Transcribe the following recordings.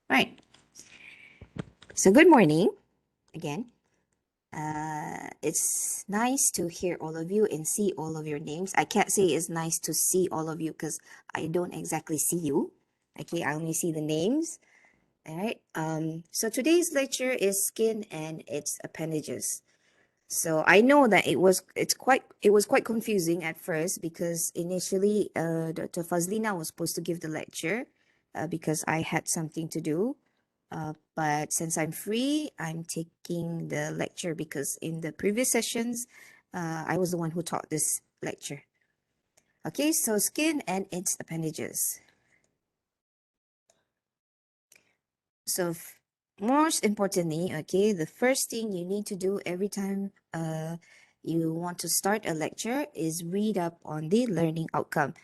Right. So good morning again. It's nice to hear all of you and see all of your names. I can't say it's nice to see all of you because I don't exactly see you. Okay, I only see the names. All right. So today's lecture is skin and its appendages. So I know that it was quite confusing at first because initially Dr. Fazlina was supposed to give the lecture because I had something to do. But since I'm free, I'm taking the lecture because in the previous sessions, I was the one who taught this lecture. Okay, so skin and its appendages. So most importantly, okay, the first thing you need to do every time you want to start a lecture is read up on the learning outcome.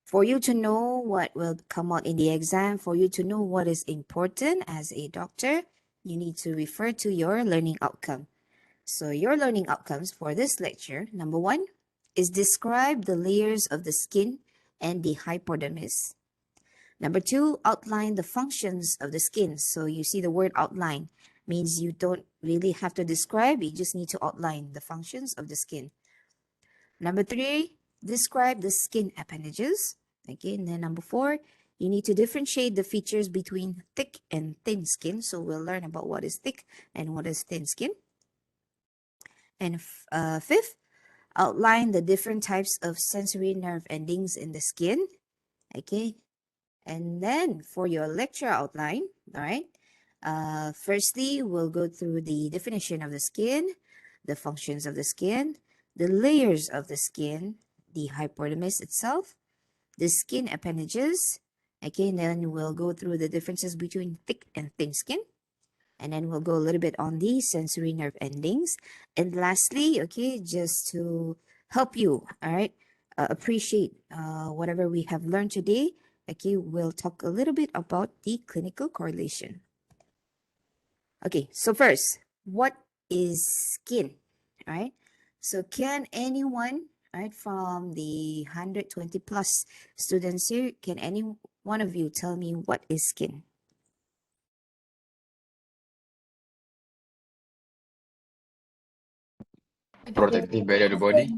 For you to know what will come out in the exam, for you to know what is important as a doctor, you need to refer to your learning outcome. So your learning outcomes for this lecture, number 1, is describe the layers of the skin and the hypodermis. Number 2, outline the functions of the skin. So you see the word outline means you don't really have to describe, you just need to outline the functions of the skin. Number 3, describe the skin appendages. Okay, and then number 4, you need to differentiate the features between thick and thin skin. So we'll learn about what is thick and what is thin skin. And fifth, outline the different types of sensory nerve endings in the skin. Okay, and then for your lecture outline, all right, firstly, we'll go through the definition of the skin, the functions of the skin, the layers of the skin, the hypodermis itself, the skin appendages. Okay, and then we'll go through the differences between thick and thin skin. And then we'll go a little bit on the sensory nerve endings. And lastly, okay, just to help you, all right, appreciate whatever we have learned today, okay, we'll talk a little bit about the clinical correlation. Okay, so first, what is skin, all right? So can anyone, right, from the 120 plus students here, can any one of you tell me what is skin? Protective barrier of the body.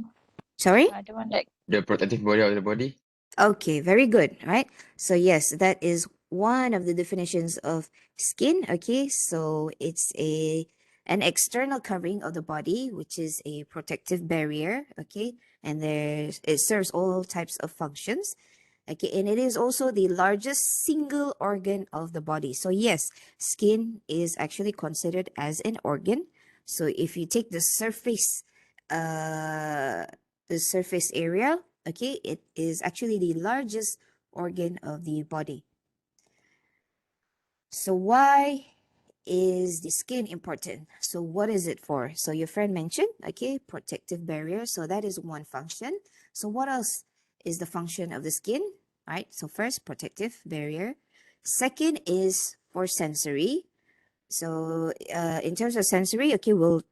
Sorry? The one that The protective barrier of the body. Okay, very good, right? So yes, that is one of the definitions of skin, okay? So it's an external covering of the body, which is a protective barrier, okay? And it serves all types of functions. Okay, and it is also the largest single organ of the body. So yes, skin is actually considered as an organ. So if you take the surface area, okay, it is actually the largest organ of the body. So why is the skin important? So what is it for? So your friend mentioned, okay, protective barrier. So that is one function. So what else is the function of the skin? All right, so first, protective barrier. Second is for sensory. So in terms of sensory, okay, we'll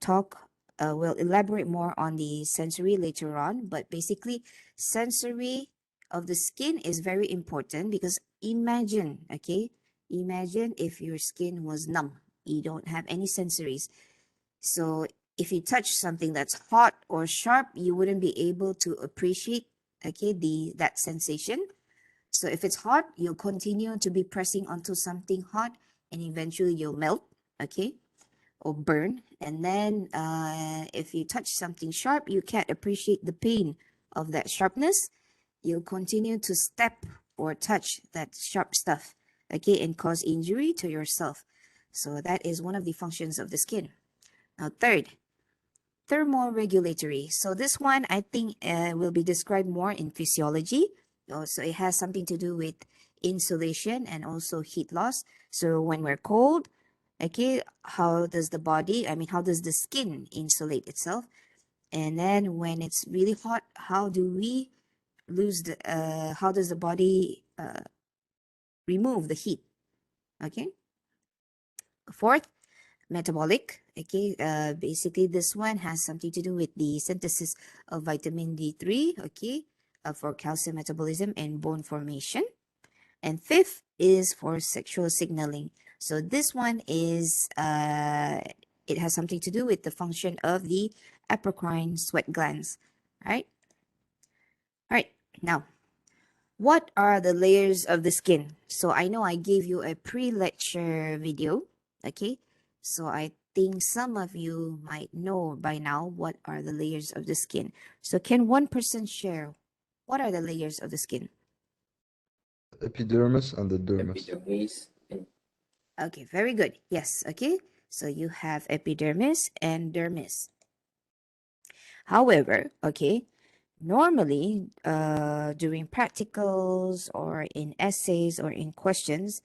elaborate more on the sensory later on. But basically, sensory of the skin is very important because imagine, okay, imagine if your skin was numb. You don't have any sensories. So if you touch something that's hot or sharp, you wouldn't be able to appreciate, okay, that sensation. So if it's hot, you'll continue to be pressing onto something hot and eventually you'll melt, okay, or burn. And then if you touch something sharp, you can't appreciate the pain of that sharpness. You'll continue to step or touch that sharp stuff, okay, and cause injury to yourself. So that is one of the functions of the skin. Now, third, thermoregulatory. So this one, I think, will be described more in physiology. So it has something to do with insulation and also heat loss. So when we're cold, okay, how does the skin insulate itself? And then when it's really hot, how does the body remove the heat? Okay. Fourth, metabolic. Okay, basically this one has something to do with the synthesis of vitamin D3, okay, for calcium metabolism and bone formation. And fifth, is for sexual signaling. So this one is, it has something to do with the function of the apocrine sweat glands, right? All right, now, what are the layers of the skin? So I know I gave you a pre-lecture video, okay? So I think some of you might know by now what are the layers of the skin. So can one person share what are the layers of the skin? Epidermis and the dermis. Okay, very good. Yes, okay. So you have epidermis and dermis. However, okay, normally during practicals or in essays or in questions,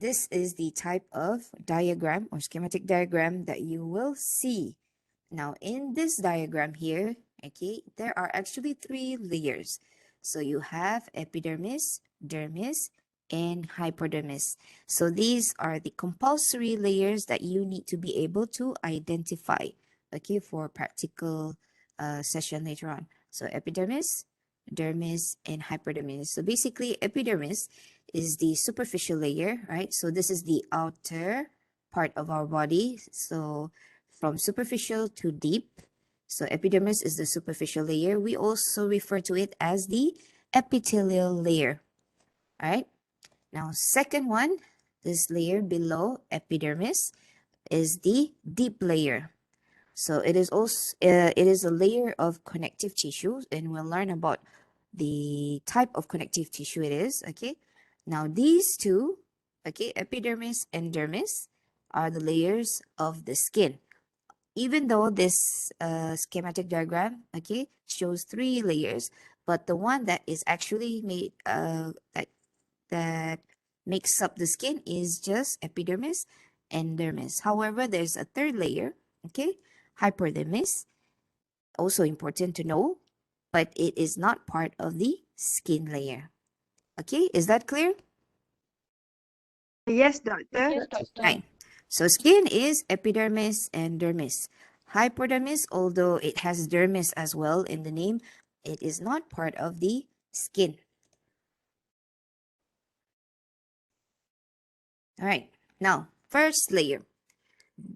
this is the type of diagram or schematic diagram that you will see. Now, in this diagram here, okay, there are actually three layers. So you have epidermis, dermis, and hypodermis. So these are the compulsory layers that you need to be able to identify, okay, for practical session later on. So epidermis, dermis, and hypodermis. So basically, epidermis is the superficial layer, right? So this is the outer part of our body. So from superficial to deep. So epidermis is the superficial layer. We also refer to it as the epithelial layer. All right. Now, second one, this layer below epidermis is the deep layer. So it is also it is a layer of connective tissue, and we'll learn about the type of connective tissue it is. Okay. Now these two, okay, epidermis and dermis, are the layers of the skin. Even though this schematic diagram, okay, shows three layers, but the one that is actually made that makes up the skin is just epidermis and dermis. However, there's a third layer, okay, hypodermis, also important to know, but it is not part of the skin layer. Okay, is that clear? Yes, doctor. Right. So skin is epidermis and dermis. Hypodermis, although it has dermis as well in the name, it is not part of the skin. All right. Now, first layer,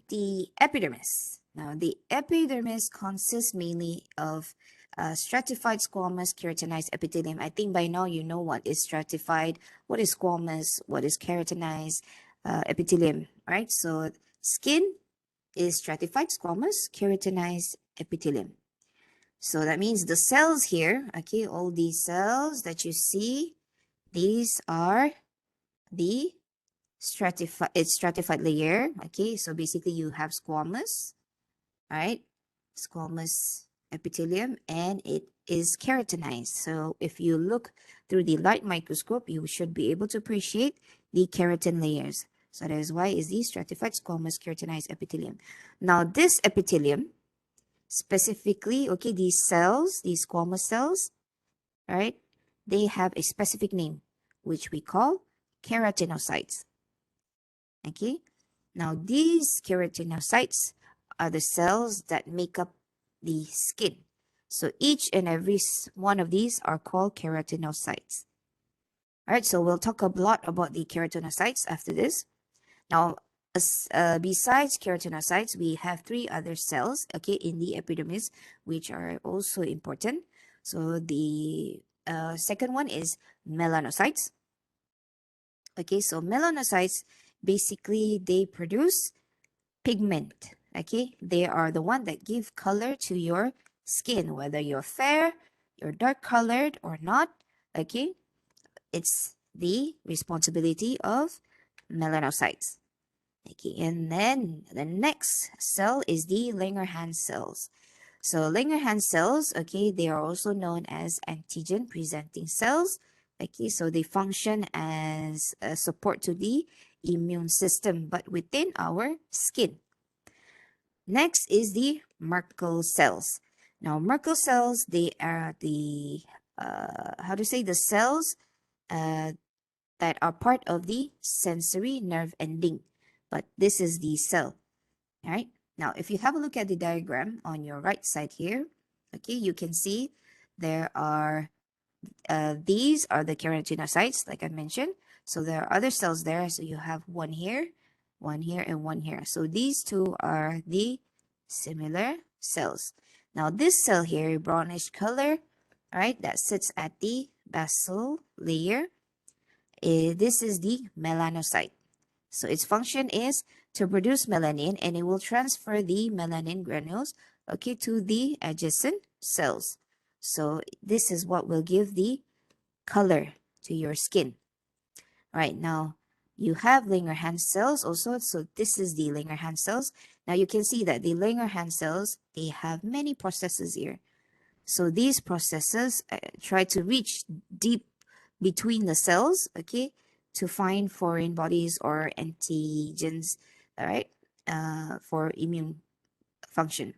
the epidermis. Now, the epidermis consists mainly of stratified squamous keratinized epithelium. I think by now you know what is stratified, what is squamous, what is keratinized epithelium, right? So, skin is stratified squamous keratinized epithelium. So that means the cells here, okay, all these cells that you see, these are the stratified layer. Okay, so basically you have squamous, right? Squamous epithelium, and it is keratinized. So if you look through the light microscope, you should be able to appreciate the keratin layers. So that is why is the stratified squamous keratinized epithelium. Now this epithelium, specifically, okay, these cells, these squamous cells, right? They have a specific name, which we call keratinocytes. Okay, now these keratinocytes are the cells that make up the skin. So each and every one of these are called keratinocytes. All right, so we'll talk a lot about the keratinocytes after this. Now, besides keratinocytes, we have three other cells, okay, in the epidermis, which are also important. So the second one is melanocytes. Okay, so melanocytes, basically, they produce pigment. Okay, they are the one that give color to your skin, whether you're fair, you're dark colored or not. Okay, it's the responsibility of melanocytes. Okay, and then the next cell is the Langerhans cells. So Langerhans cells, okay, they are also known as antigen presenting cells. Okay, so they function as a support to the immune system, but within our skin. Next is the Merkel cells. Now, Merkel cells, they are the, how to say, the cells uh, that are part of the sensory nerve ending. But this is the cell, all right? Now, if you have a look at the diagram on your right side here, okay, you can see there are, these are the keratinocytes, like I mentioned. So there are other cells there. So you have one here, and one here. So these two are the similar cells. Now this cell here, brownish color, right, that sits at the basal layer, this is the melanocyte. So its function is to produce melanin, and it will transfer the melanin granules, okay, to the adjacent cells. So this is what will give the color to your skin. Right now, you have Langerhans cells also. So this is the Langerhans cells. Now you can see that the Langerhans cells, they have many processes here. So these processes try to reach deep between the cells, okay, to find foreign bodies or antigens, all right, for immune function.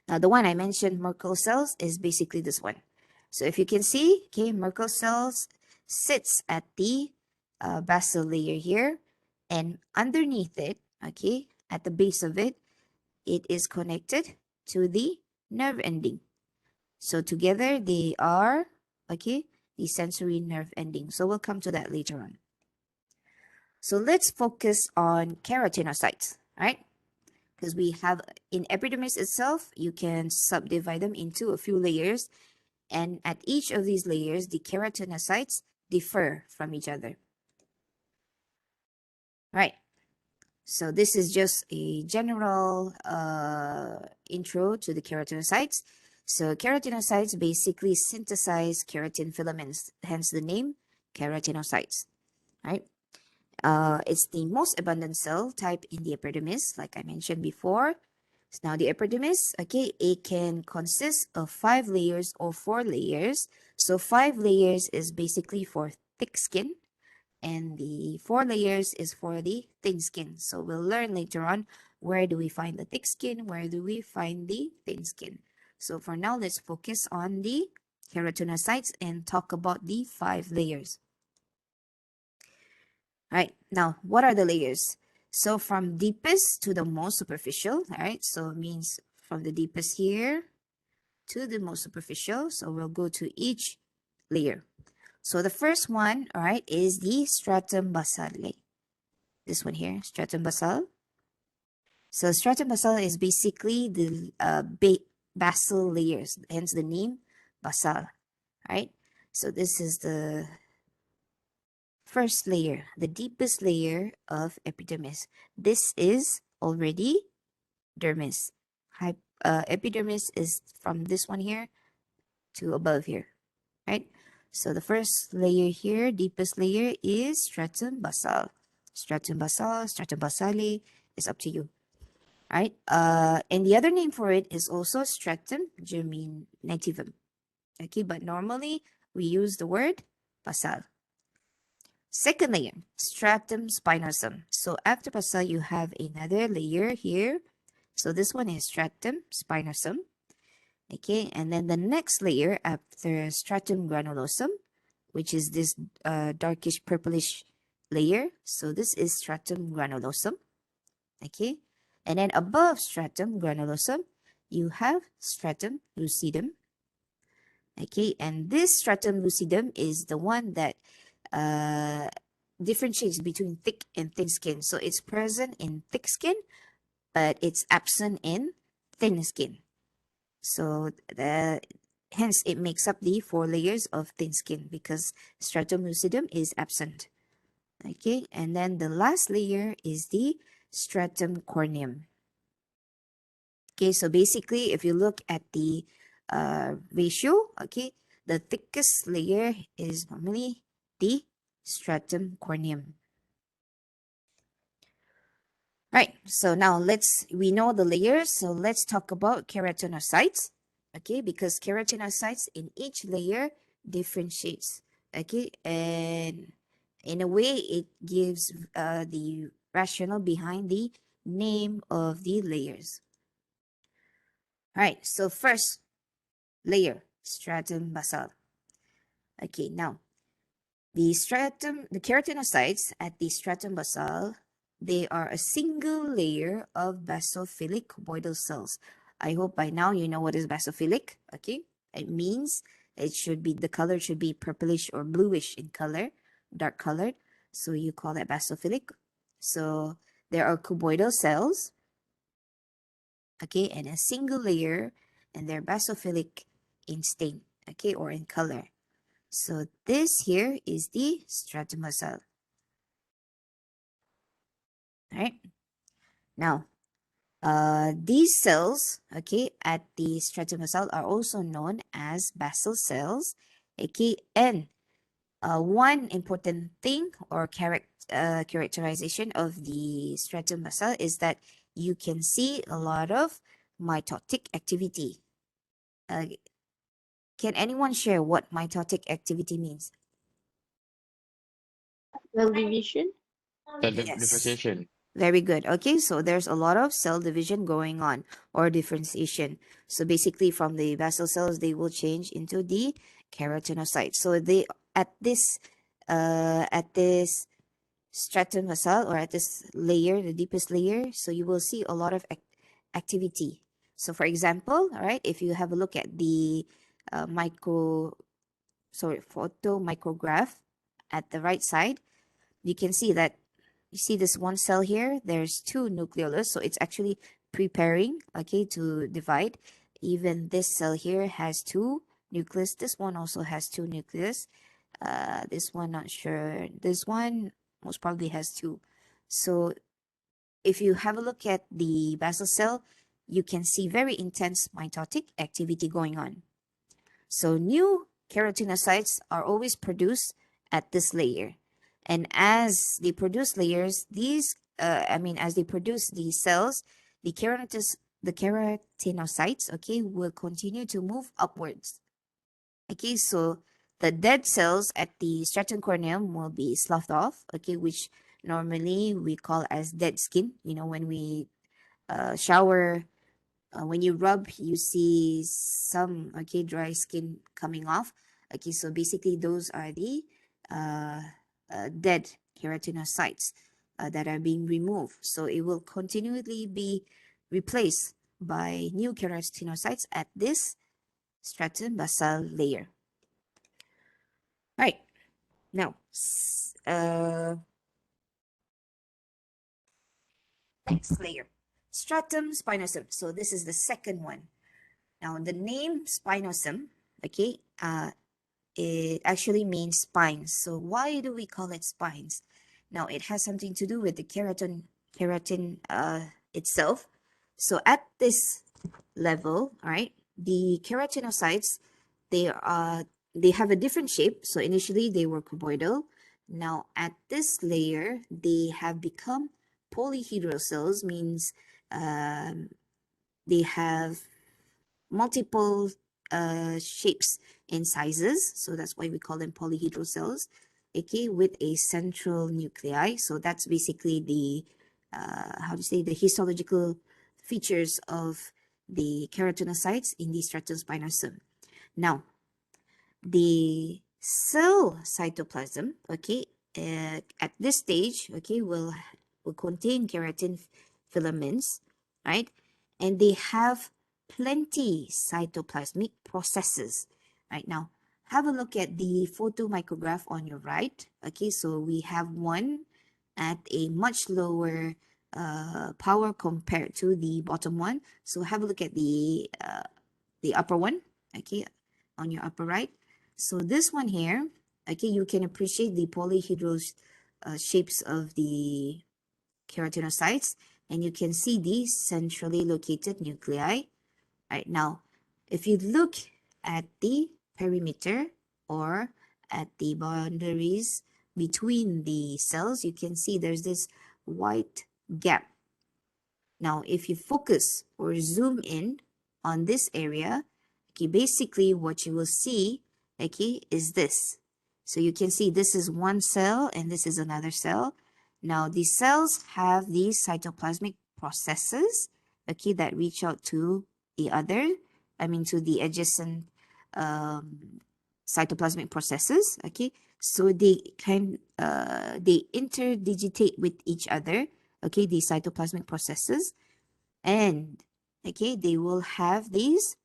Now, the one I mentioned, Merkel cells, is basically this one. So if you can see, okay, Merkel cells sits at the basal layer here, and underneath it, okay, at the base of it, it is connected to the nerve ending. So together they are, okay, the sensory nerve ending. So we'll come to that later on. So let's focus on keratinocytes, right? Because we have in epidermis itself, you can subdivide them into a few layers. And at each of these layers, the keratinocytes differ from each other. Right. So this is just a general intro to the keratinocytes. So keratinocytes basically synthesize keratin filaments, hence the name keratinocytes, right? It's the most abundant cell type in the epidermis, like I mentioned before. So now the epidermis, okay, it can consist of 5 layers or 4 layers. So 5 layers is basically for thick skin, and the 4 layers is for the thin skin. So we'll learn later on where do we find the thick skin, where do we find the thin skin. So for now, let's focus on the keratinocytes and talk about the 5 layers. All right, now what are the layers? So from deepest to the most superficial, all right, so it means from the deepest here to the most superficial. So we'll go to each layer. So the first one, all right, is the stratum basale. This one here, stratum basal. So stratum basal is basically the basal layers, hence the name basal, right? So this is the first layer, the deepest layer of epidermis. This is already dermis. Epidermis is from this one here to above here, right? So the first layer here, deepest layer, is stratum basal. Stratum basal, stratum basale, is up to you, right? And the other name for it is also stratum germinativum. Okay, but normally we use the word basal. Second layer, stratum spinosum. So after basal, you have another layer here. So this one is stratum spinosum. Okay, and then the next layer after stratum granulosum, which is this darkish purplish layer. So this is stratum granulosum. Okay, and then above stratum granulosum, you have stratum lucidum. Okay, and this stratum lucidum is the one that differentiates between thick and thin skin. So it's present in thick skin, but it's absent in thin skin. So hence it makes up the 4 layers of thin skin because stratum lucidum is absent. Okay, and then the last layer is the stratum corneum. Okay, so basically, if you look at the ratio, okay, the thickest layer is normally the stratum corneum. Right, so now we know the layers, so let's talk about keratinocytes, okay, because keratinocytes in each layer differentiates, okay, and in a way, it gives the rationale behind the name of the layers. All right, so first layer, stratum basal. Okay, now the keratinocytes at the stratum basal, they are a single layer of basophilic cuboidal cells. I hope by now you know what is basophilic. Okay, it means the color should be purplish or bluish in color. dark colored. So you call that basophilic. So there are cuboidal cells, okay, and a single layer, and they're basophilic in stain, okay, or in color. So this here is the stratum cell. All right. Now, these cells, okay, at the stratum cell are also known as basal cells, okay, and one important thing or characterization of the stratum cell is that you can see a lot of mitotic activity. Uh, can anyone share what mitotic activity means? Cell division. Yes. Differentiation. Very good. Okay, so there's a lot of cell division going on or differentiation. So basically from the basal cells, they will change into the keratinocytes. So they at this stratum cell or at this layer, the deepest layer, so you will see a lot of activity. So for example, all right, if you have a look at the photo micrograph at the right side, you can see that you see this one cell here, there's two nucleolus, so it's actually preparing, okay, to divide. Even this cell here has two nucleus. This one also has two nucleus. This one, not sure. This one most probably has two. So if you have a look at the basal cell, you can see very intense mitotic activity going on. So new keratinocytes are always produced at this layer. And as they produce layers, as they produce these cells, the keratinocytes, okay, will continue to move upwards. Okay, so the dead cells at the stratum corneum will be sloughed off, okay, which normally we call as dead skin. You know, when we shower, when you rub, you see some, okay, dry skin coming off. Okay, so basically those are the uh, dead keratinocytes that are being removed. So it will continually be replaced by new keratinocytes at this stratum basal layer. All right, now, next layer, stratum spinosum. So this is the second one. Now, the name spinosum, okay, it actually means spines. So why do we call it spines? Now, it has something to do with the keratin itself. So at this level, all right, the keratinocytes, they are they have a different shape. So initially they were cuboidal. Now at this layer, they have become polyhedral cells, means um, they have multiple shapes and sizes. So that's why we call them polyhedral cells, okay, with a central nuclei. So that's basically the, the histological features of the keratinocytes in the stratum spinosum. Now, the cell cytoplasm, okay, at this stage, okay, will contain keratin filaments, right? And they have plenty cytoplasmic processes. Right now, have a look at the photomicrograph on your right. Okay, so we have one at a much lower power compared to the bottom one. So have a look at the upper one, okay, on your upper right. So this one here, okay, you can appreciate the polyhedral shapes of the keratinocytes, and you can see the centrally located nuclei. Right now, if you look at the perimeter or at the boundaries between the cells, you can see there's this white gap. Now, if you focus or zoom in on this area, okay, basically what you will see, okay, is this. So you can see this is one cell and this is another cell. Now, these cells have these cytoplasmic processes, okay, that reach out to to the adjacent um, cytoplasmic processes, okay. So they interdigitate with each other, okay, these cytoplasmic processes, and okay, they will have these,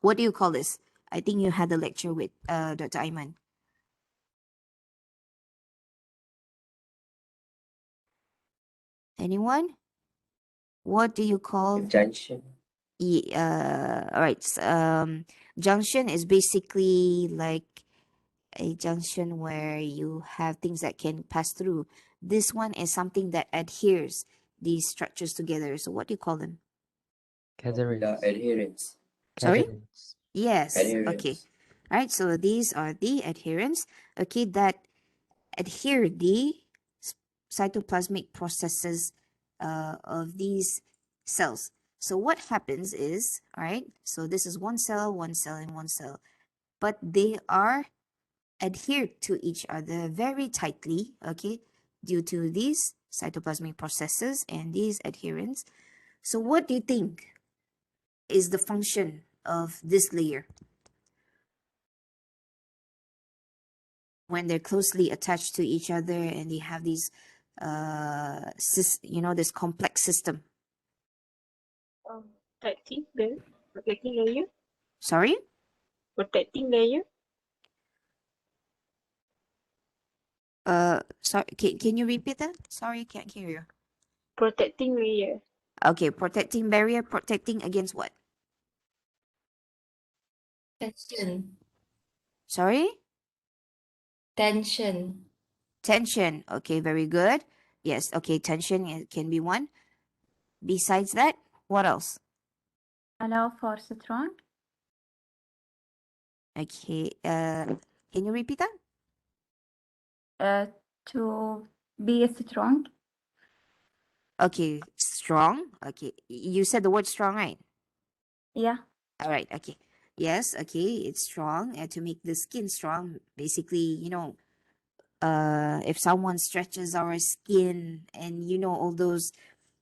what do you call this? I think you had a lecture with Dr. Ayman. Anyone? What do you call Junction. all right. Junction is basically like a junction where you have things that can pass through. This one is something that adheres these structures together. So what do you call them? The adherence. Sorry? Adherence. Yes. Okay. Adherence. All right. So these are the adherents. Okay, that adhere the cytoplasmic processes of these cells. So what happens is, all right, so this is one cell, and one cell, but they are adhered to each other very tightly, okay, due to these cytoplasmic processes and these adherents. So what do you think is the function of this layer when they're closely attached to each other and they have these this complex system? Protecting layer. Sorry? Protecting layer. Sorry, can you repeat that? Sorry, can't hear you. Protecting layer. Okay, protecting barrier, protecting against what? Tension. Sorry? Tension. Tension. Okay, very good. Yes, okay, tension can be one. Besides that, what else? Allow for strong. Okay, can you repeat that? To be strong. Okay, strong. Okay, you said the word strong, right? Yeah. All right, okay. Yes, okay, it's strong. And to make the skin strong, basically, if someone stretches our skin and all those,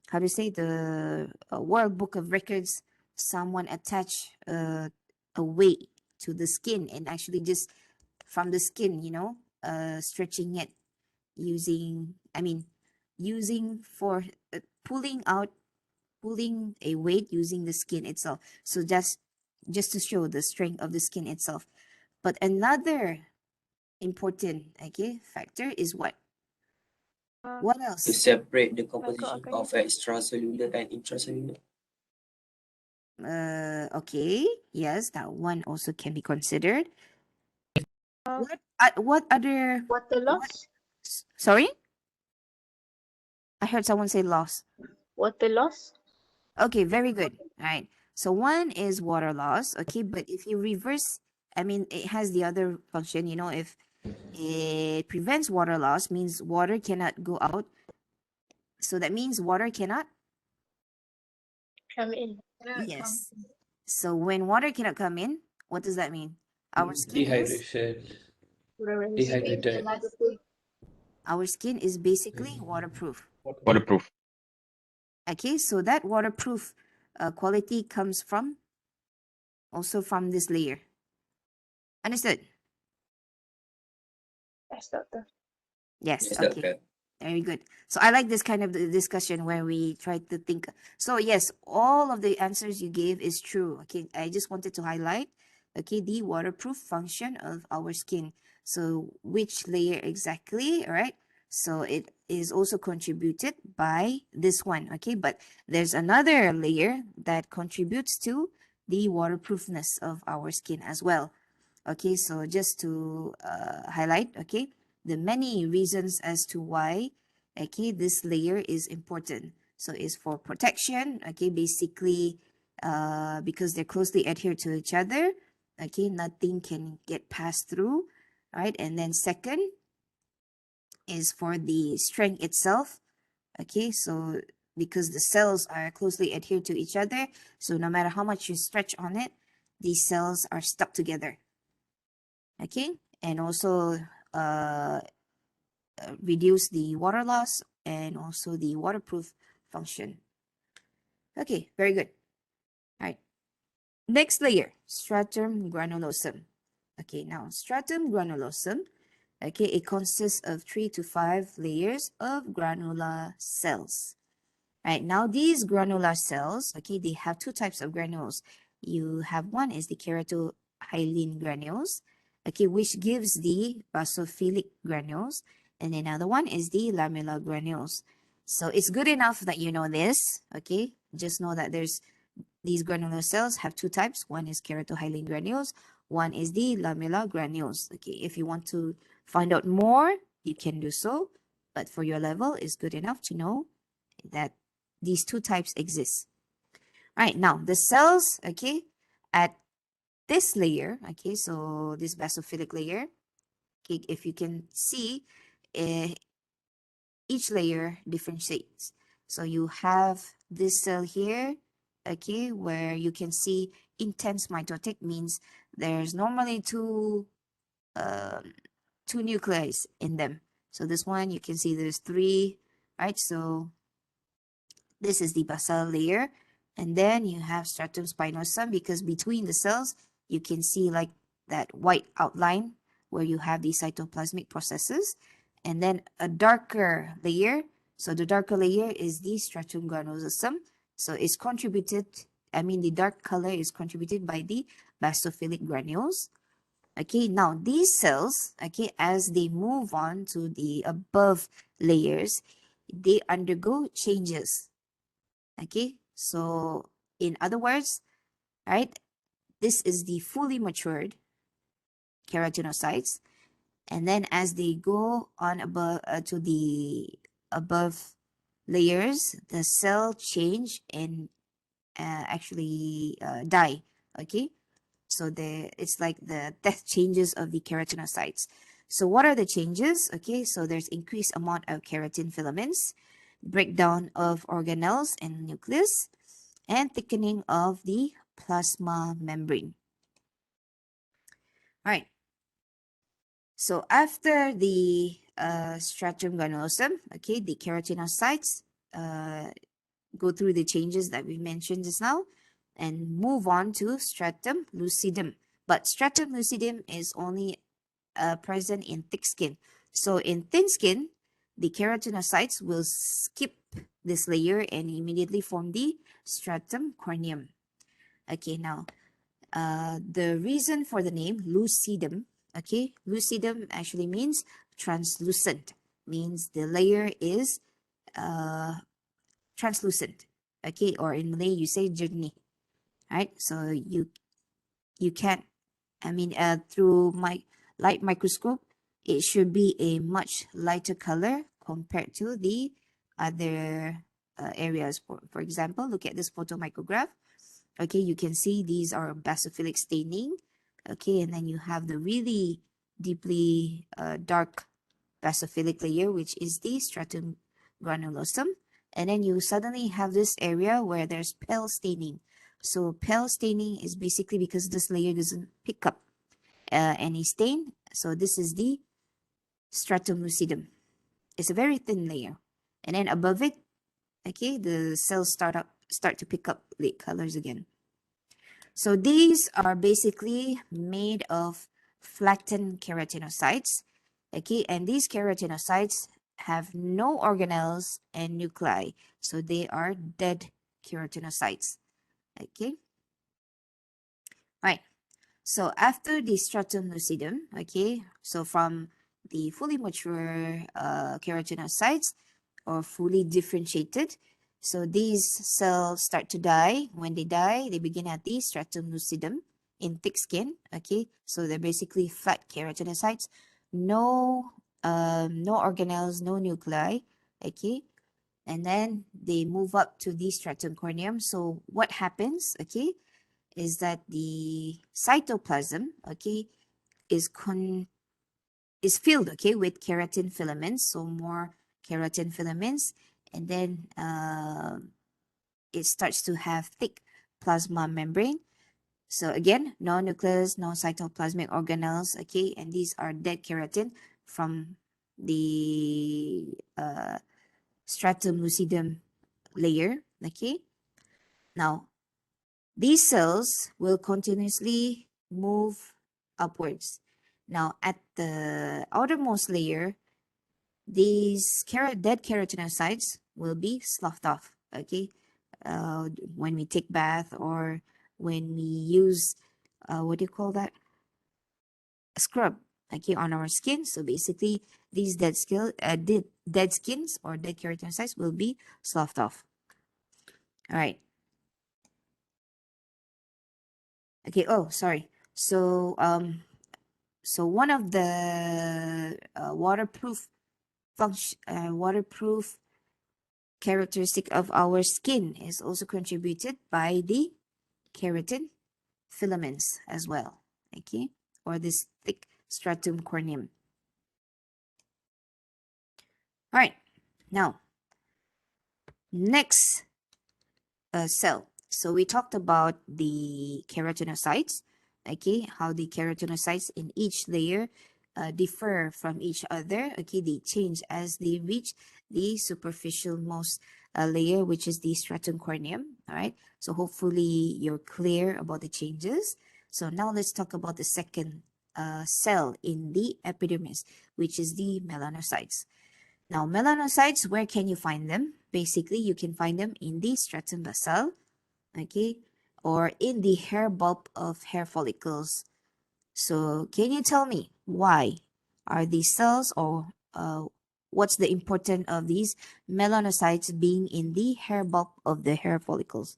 how to say, the World Book of Records, someone attach a weight to the skin and actually just from the skin, stretching it using for pulling a weight using the skin itself. So just to show the strength of the skin itself. But another important factor is what? What To else? separate the composition of extracellular and intracellular. Okay, yes, that one also can be considered. Uh, What other Water loss. sorry? I heard someone say loss. Water loss. Okay, very good. All right. So one is water loss. Okay, but if you reverse, it has the other function. If it prevents water loss, means water cannot go out. So that means water cannot. Come in. Yes. So when water cannot come in, what does that mean? Our skin is Dehydrated. our skin is basically waterproof. Waterproof. Okay, so that waterproof quality comes from also from this layer. Understood? Yes, doctor. Yes. Yes, Okay. doctor. Very good. So I like this kind of discussion where we try to think. So yes, all of the answers you gave is true. Okay, I just wanted to highlight, okay, the waterproof function of our skin. So which layer exactly? All right. So it is also contributed by this one. Okay, but there's another layer that contributes to the waterproofness of our skin as well. Okay, so just to highlight, okay, the many reasons as to why, okay, this layer is important. So it's for protection, okay, basically because they're closely adhered to each other, okay, nothing can get passed through, right? And then second is for the strength itself, okay, so because the cells are closely adhered to each other, so no matter how much you stretch on it, these cells are stuck together, okay, and also reduce the water loss and also the waterproof function. Okay, very good. All right. Next layer, stratum granulosum. Okay, now stratum granulosum, okay, it consists of 3 to 5 layers of granular cells. Right, now these granular cells, okay, they have two types of granules. You have one is the keratohyalin granules, okay, which gives the basophilic granules, and another one is the lamellar granules. So it's good enough that you know this, okay? Just know that there's these granular cells have two types. One is keratohyalin granules, one is the lamellar granules. Okay, if you want to find out more, you can do so. But for your level, it's good enough to know that these two types exist. All right, now the cells, okay, at this layer, okay, so this basophilic layer, okay, if you can see, each layer differentiates. So you have this cell here, okay, where you can see intense mitotic means there's normally um, two nuclei in them. So this one, you can see there's three, right? So this is the basal layer. And then you have stratum spinosum because between the cells, you can see like that white outline where you have the cytoplasmic processes. And then a darker layer. So the darker layer is the stratum granulosum. So it's contributed, the dark color is contributed by the basophilic granules. Okay, now these cells, okay, as they move on to the above layers, they undergo changes. Okay, so in other words, right, this is the fully matured keratinocytes. And then as they go on above to the above layers, the cell change and actually die. Okay, so it's like the death changes of the keratinocytes. So what are the changes? Okay, so there's increased amount of keratin filaments, breakdown of organelles and nucleus, and thickening of the plasma membrane. All right. So after the stratum granulosum, okay, the keratinocytes go through the changes that we mentioned just now and move on to stratum lucidum. But stratum lucidum is only present in thick skin. So in thin skin, the keratinocytes will skip this layer and immediately form the stratum corneum. Okay, now the reason for the name lucidum, okay, lucidum actually means translucent, means the layer is translucent, okay, or in Malay you say jernih, right? So you can't, through my light microscope, it should be a much lighter color compared to the other areas. For example, look at this photomicrograph. Okay, you can see these are basophilic staining. Okay, and then you have the really deeply dark basophilic layer, which is the stratum granulosum. And then you suddenly have this area where there's pale staining. So pale staining is basically because this layer doesn't pick up any stain. So this is the stratum lucidum. It's a very thin layer. And then above it, okay, the cells start to pick up late colors again. So these are basically made of flattened keratinocytes, okay, and these keratinocytes have no organelles and nuclei, so they are dead keratinocytes, okay. Right. So after the stratum lucidum, okay, so from the fully mature keratinocytes or fully differentiated, so these cells start to die. When they die, they begin at the stratum lucidum in thick skin, okay, so they're basically flat keratinocytes, no no organelles, no nuclei, okay, and then they move up to the stratum corneum. So what happens, okay, is that the cytoplasm, okay, is filled, okay, with keratin filaments. So more keratin filaments, and then it starts to have thick plasma membrane. So again, no nucleus, no cytoplasmic organelles, okay, and these are dead keratin from the stratum lucidum layer, okay. Now these cells will continuously move upwards. Now, at the outermost layer, these dead keratinocytes will be sloughed off, okay? When we take bath or when we use, what do you call that? A scrub, okay, on our skin. So basically, these dead skins or dead keratinocytes will be sloughed off. All right. Okay. Oh, sorry. So so one of the waterproof characteristic of our skin is also contributed by the keratin filaments as well. Okay, or this thick stratum corneum. All right. Now, next cell. So we talked about the keratinocytes, okay, how the keratinocytes in each layer differ from each other. Okay, they change as they reach the superficial most layer, which is the stratum corneum. All right, so hopefully you're clear about the changes. So now let's talk about the second cell in the epidermis, which is the melanocytes. Now, melanocytes, where can you find them? Basically, you can find them in the stratum basal, okay, or in the hair bulb of hair follicles. So, can you tell me why are these cells, or what's the importance of these melanocytes being in the hair bulb of the hair follicles?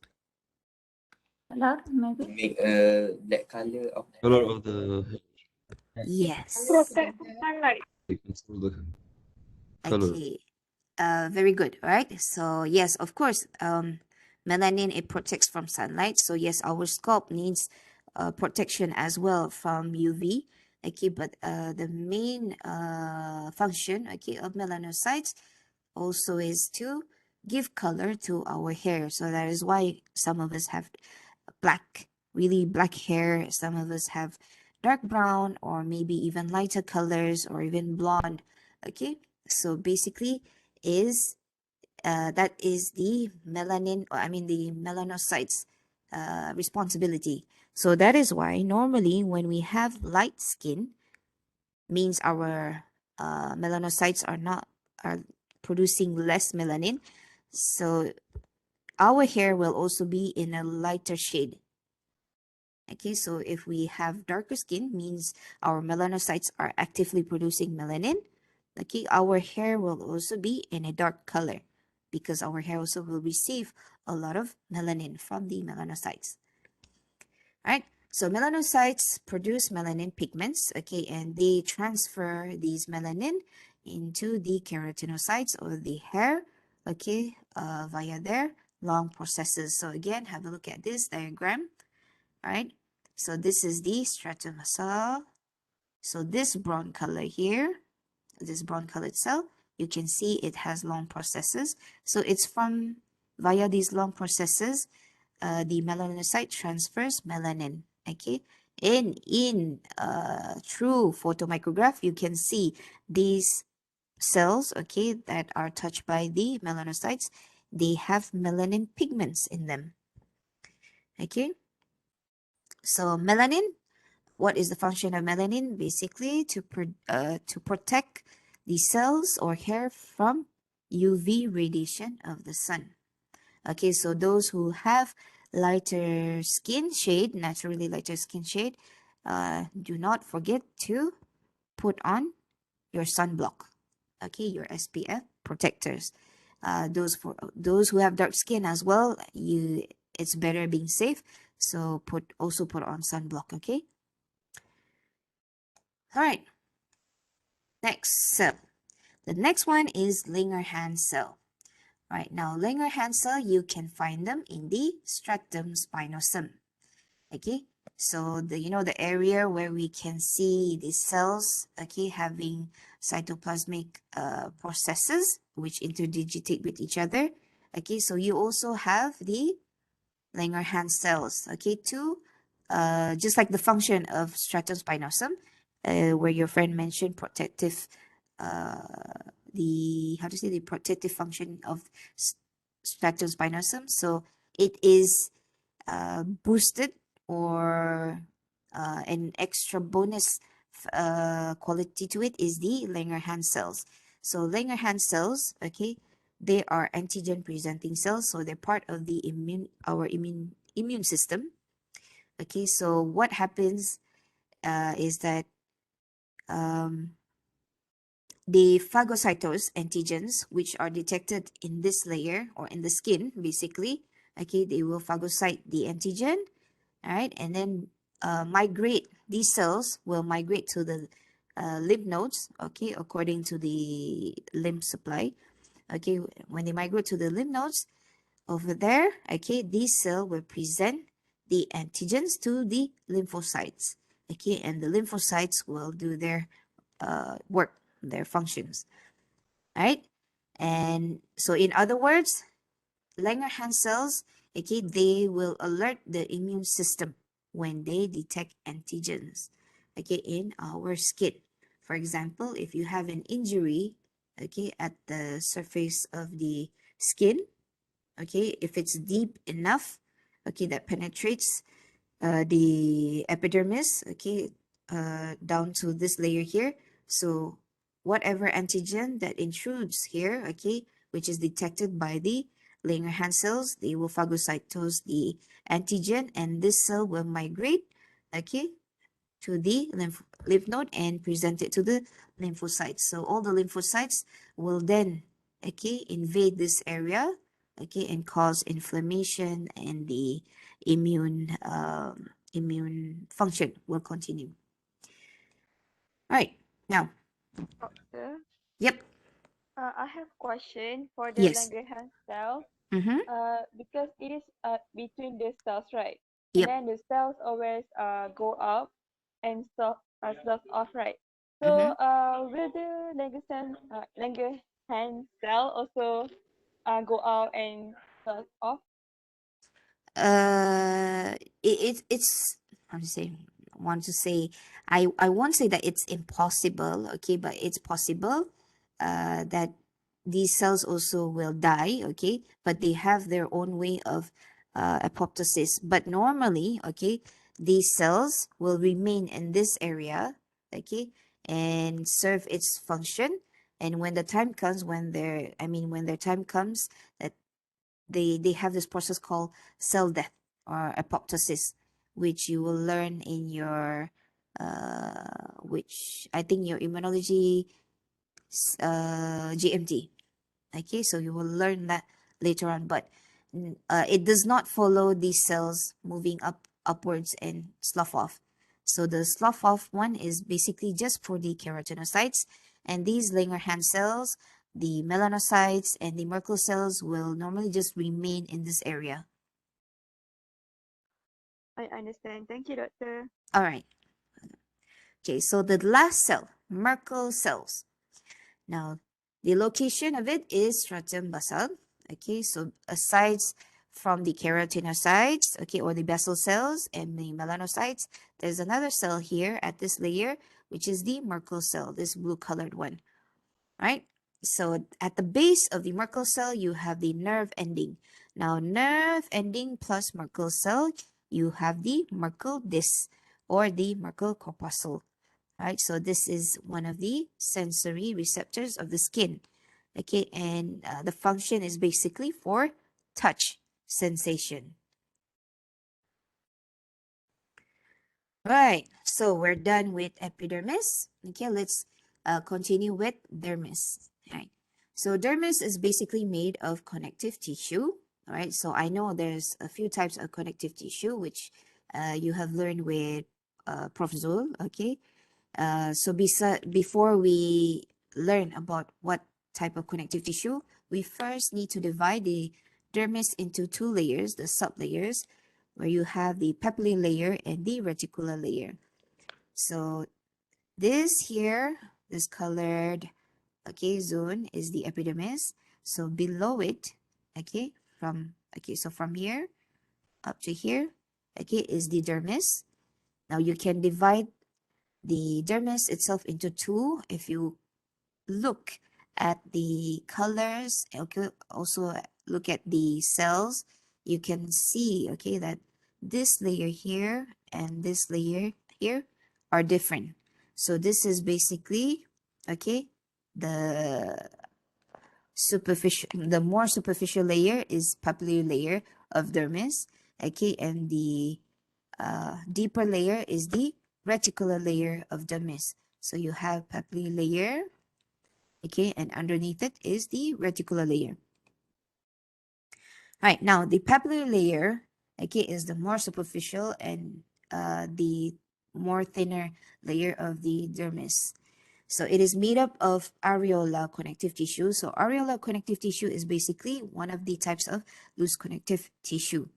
Color, To maybe. make that color of the Color hair. of the hair. Yes. Protect from sunlight. You can see the color. Okay. Very good. All right. So yes, of course, melanin, it protects from sunlight. So yes, our scalp needs protection as well from UV. Okay, but the main function, okay, of melanocytes also is to give color to our hair. So that is why some of us have black, really black hair. Some of us have dark brown, or maybe even lighter colors, or even blonde. Okay, so basically is that is the melanin, or I mean the melanocytes responsibility. So that is why normally when we have light skin, means our melanocytes are producing less melanin. So our hair will also be in a lighter shade. Okay, so if we have darker skin, means our melanocytes are actively producing melanin. Okay, our hair will also be in a dark color because our hair also will receive a lot of melanin from the melanocytes. All right, so melanocytes produce melanin pigments, okay, and they transfer these melanin into the keratinocytes or the hair, okay, via their long processes. So again, have a look at this diagram. All right, so this is the stratum basal. So this brown color here, this brown colored cell, you can see it has long processes. So it's from via these long processes, the melanocyte transfers melanin. Okay, and in true photomicrograph, you can see these cells, okay, that are touched by the melanocytes. They have melanin pigments in them. Okay, so melanin, what is the function of melanin? Basically, to protect the cells or hair from UV radiation of the sun. Okay, so those who have lighter skin shade, naturally lighter skin shade, do not forget to put on your sunblock. Okay, your SPF protectors. For those who have dark skin as well, it's better being safe. So also put on sunblock. Okay. All right. Next cell. The next one is Langerhans cell. All right, now Langerhans cell, you can find them in the stratum spinosum. Okay, so the area where we can see the cells, okay, having cytoplasmic processes which interdigitate with each other. Okay, so you also have the Langerhans cells. Okay, just like the function of stratum spinosum, where your friend mentioned protective, the protective function of stratum spinosum. So it is boosted, or an extra bonus quality to it is the Langerhans cells. So Langerhans cells, okay, they are antigen presenting cells, so they're part of the immune system. Okay, so what happens is that um, the phagocytose antigens, which are detected in this layer or in the skin, basically. Okay, they will phagocyte the antigen, all right, and then migrate. These cells will migrate to the lymph nodes, okay, according to the lymph supply. Okay, when they migrate to the lymph nodes over there, okay, these cells will present the antigens to the lymphocytes, okay, and the lymphocytes will do their work, their functions, right? And so, in other words, Langerhans cells, okay, they will alert the immune system when they detect antigens, okay, in our skin. For example, if you have an injury, okay, at the surface of the skin, okay, if it's deep enough, okay, that penetrates the epidermis, okay, down to this layer here. So whatever antigen that intrudes here, okay, which is detected by the Langerhans cells, they will phagocytose the antigen, and this cell will migrate, okay, to the lymph node and present it to the lymphocytes. So all the lymphocytes will then, okay, invade this area, okay, and cause inflammation, and the immune function will continue. All right, now, Doctor, yep, I have question for the yes, Langerhans cell. mm-hmm, Because it is between the cells, right? And yep, then the cells always go up and stop off, right? mm-hmm. So will the Langerhans cell also go out and stop off? It's how to say, want to say, I won't say that it's impossible, okay, but it's possible that these cells also will die, okay, but they have their own way of apoptosis. But normally, okay, these cells will remain in this area, okay, and serve its function. And when the time comes, when their time comes, that they have this process called cell death or apoptosis, which you will learn in your which I think your immunology GMT. Okay, so you will learn that later on, but it does not follow these cells moving upwards and slough off. So the slough off one is basically just for the keratinocytes, and these Langerhans cells, the melanocytes and the Merkel cells will normally just remain in this area. I understand. Thank you, doctor. All right. Okay, so the last cell, Merkel cells. Now, the location of it is stratum basal. Okay, so aside from the keratinocytes, okay, or the basal cells and the melanocytes, there's another cell here at this layer, which is the Merkel cell, this blue colored one, right? So at the base of the Merkel cell, you have the nerve ending. Now, nerve ending plus Merkel cell, you have the Merkel disc or the Merkel corpuscle. Right, so this is one of the sensory receptors of the skin. Okay, and the function is basically for touch sensation. Right, so we're done with epidermis. Okay, let's continue with dermis. Right, so dermis is basically made of connective tissue. All right, so I know there's a few types of connective tissue which you have learned with Prof. Zul. Okay, so before we learn about what type of connective tissue, we first need to divide the dermis into two layers, the sublayers, where you have the papillae layer and the reticular layer. So this here, this colored, okay, zone is the epidermis. So below it, so from here up to here, okay, is the dermis. Now you can divide the dermis itself into two. If you look at the colors, okay, also look at the cells, you can see, okay, that this layer here and this layer here are different. So this is basically, okay, the the more superficial layer is papillae layer of dermis, okay, and the deeper layer is the reticular layer of dermis. So you have papillary layer, okay, and underneath it is the reticular layer. All right, now the papillary layer, okay, is the more superficial and the more thinner layer of the dermis. So it is made up of areolar connective tissue. So areolar connective tissue is basically one of the types of loose connective tissue.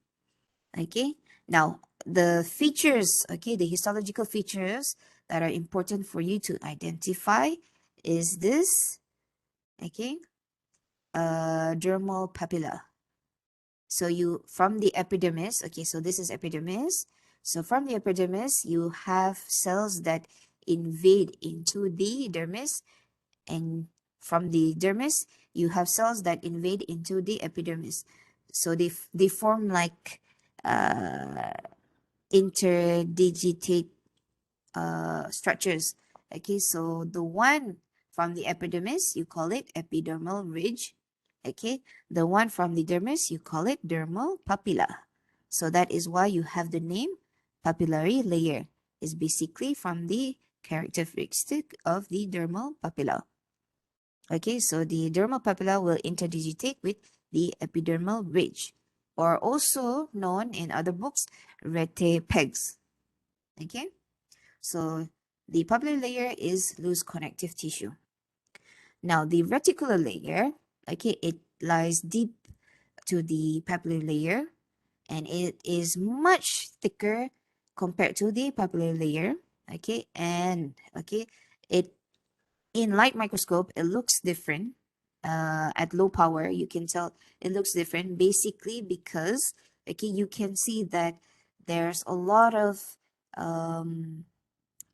Okay, now the features, okay, the histological features that are important for you to identify is this, okay, dermal papilla. So you, from the epidermis, okay, so this is epidermis. So from the epidermis, you have cells that invade into the dermis, and from the dermis, you have cells that invade into the epidermis. So they form like interdigitate structures. Okay, so the one from the epidermis, you call it epidermal ridge. Okay, the one from the dermis, you call it dermal papilla. So that is why you have the name papillary layer. Is basically from the characteristic of the dermal papilla. Okay, so the dermal papilla will interdigitate with the epidermal ridge, or also known in other books, rete-pegs. Okay, so the papillary layer is loose connective tissue. Now the reticular layer, okay, it lies deep to the papillary layer, and it is much thicker compared to the papillary layer. Okay, and okay, it, in light microscope, it looks different. At low power, you can tell it looks different, basically because, okay, you can see that there's a lot of